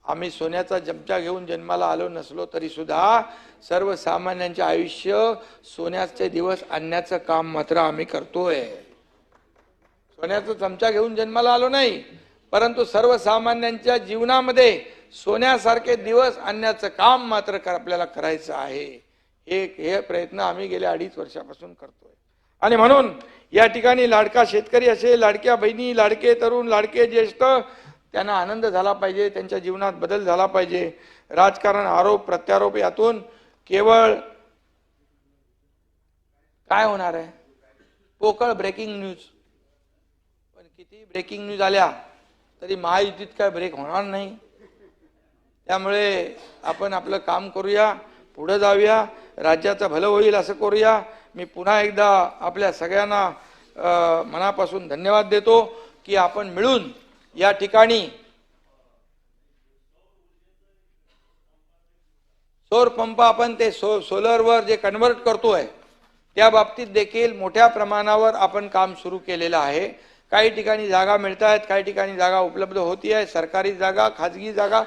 आम्ही सोन्याचा चमचा घेऊन जन्माला आलो नसलो तरी सुद्धा सर्वसामान्यांचे आयुष्य सोन्याचे दिवस आणण्याचं काम मात्र आम्ही करतोय. सोन्याचा चमचा घेऊन जन्माला आलो नाही, परंतु सर्वसामान्यांच्या जीवनामध्ये सोन्यासारखे दिवस आणण्याचं काम मात्र आपल्याला करायचं आहे. हे प्रयत्न आम्ही गेल्या 2.5 वर्षापासून करतोय. आणि म्हणून या ठिकाणी लाडका शेतकरी असेल, लाडक्या बहिणी, लाडके तरुण, लाडके ज्येष्ठ, त्यांना आनंद झाला पाहिजे, त्यांच्या जीवनात बदल झाला पाहिजे. राजकारण, आरोप प्रत्यारोप यातून केवळ काय होणार आहे? पोकळ ब्रेकिंग न्यूज. पण किती ब्रेकिंग न्यूज आल्या तरी महायुतीत काय ब्रेक होणार नाही. त्यामुळे आपण आपलं काम करूया, पुढे जाऊया, राज्याचं भलं होईल असं करूया. मी पुन्हा एकदा आपल्या सगळ्यांना मनापासून धन्यवाद देतो की आपण मिळून या ठिकाणी सौर पंप आपण ते सोलरवर जे कन्वर्ट करतोय त्या बाबतीत देखील मोठ्या प्रमाणावर आपण काम सुरू केलेलं आहे. काही ठिकाणी जागा मिळत आहेत, काही ठिकाणी जागा उपलब्ध होती आहे. सरकारी जागा, खाजगी जागा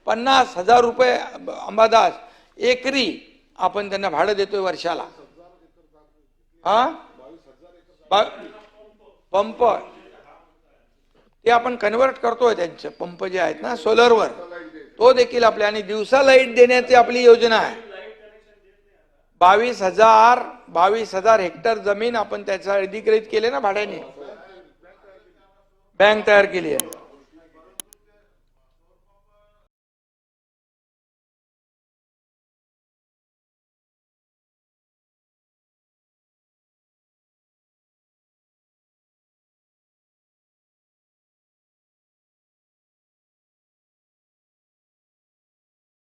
50,000 रुपये अंबादास एकरी आपण त्यांना भाडं देतोय वर्षाला. पंप ते आपण कन्वर्ट करतोय, त्यांचे पंप जे आहेत ना सोलरवर, तो देखील आपल्या, आणि दिवसा लाईट देण्याची आपली योजना आहे. 22,000 हेक्टर जमीन आपण त्याचा अधिग्रहित केले ना भाड्याने, बँक तयार केली आहे.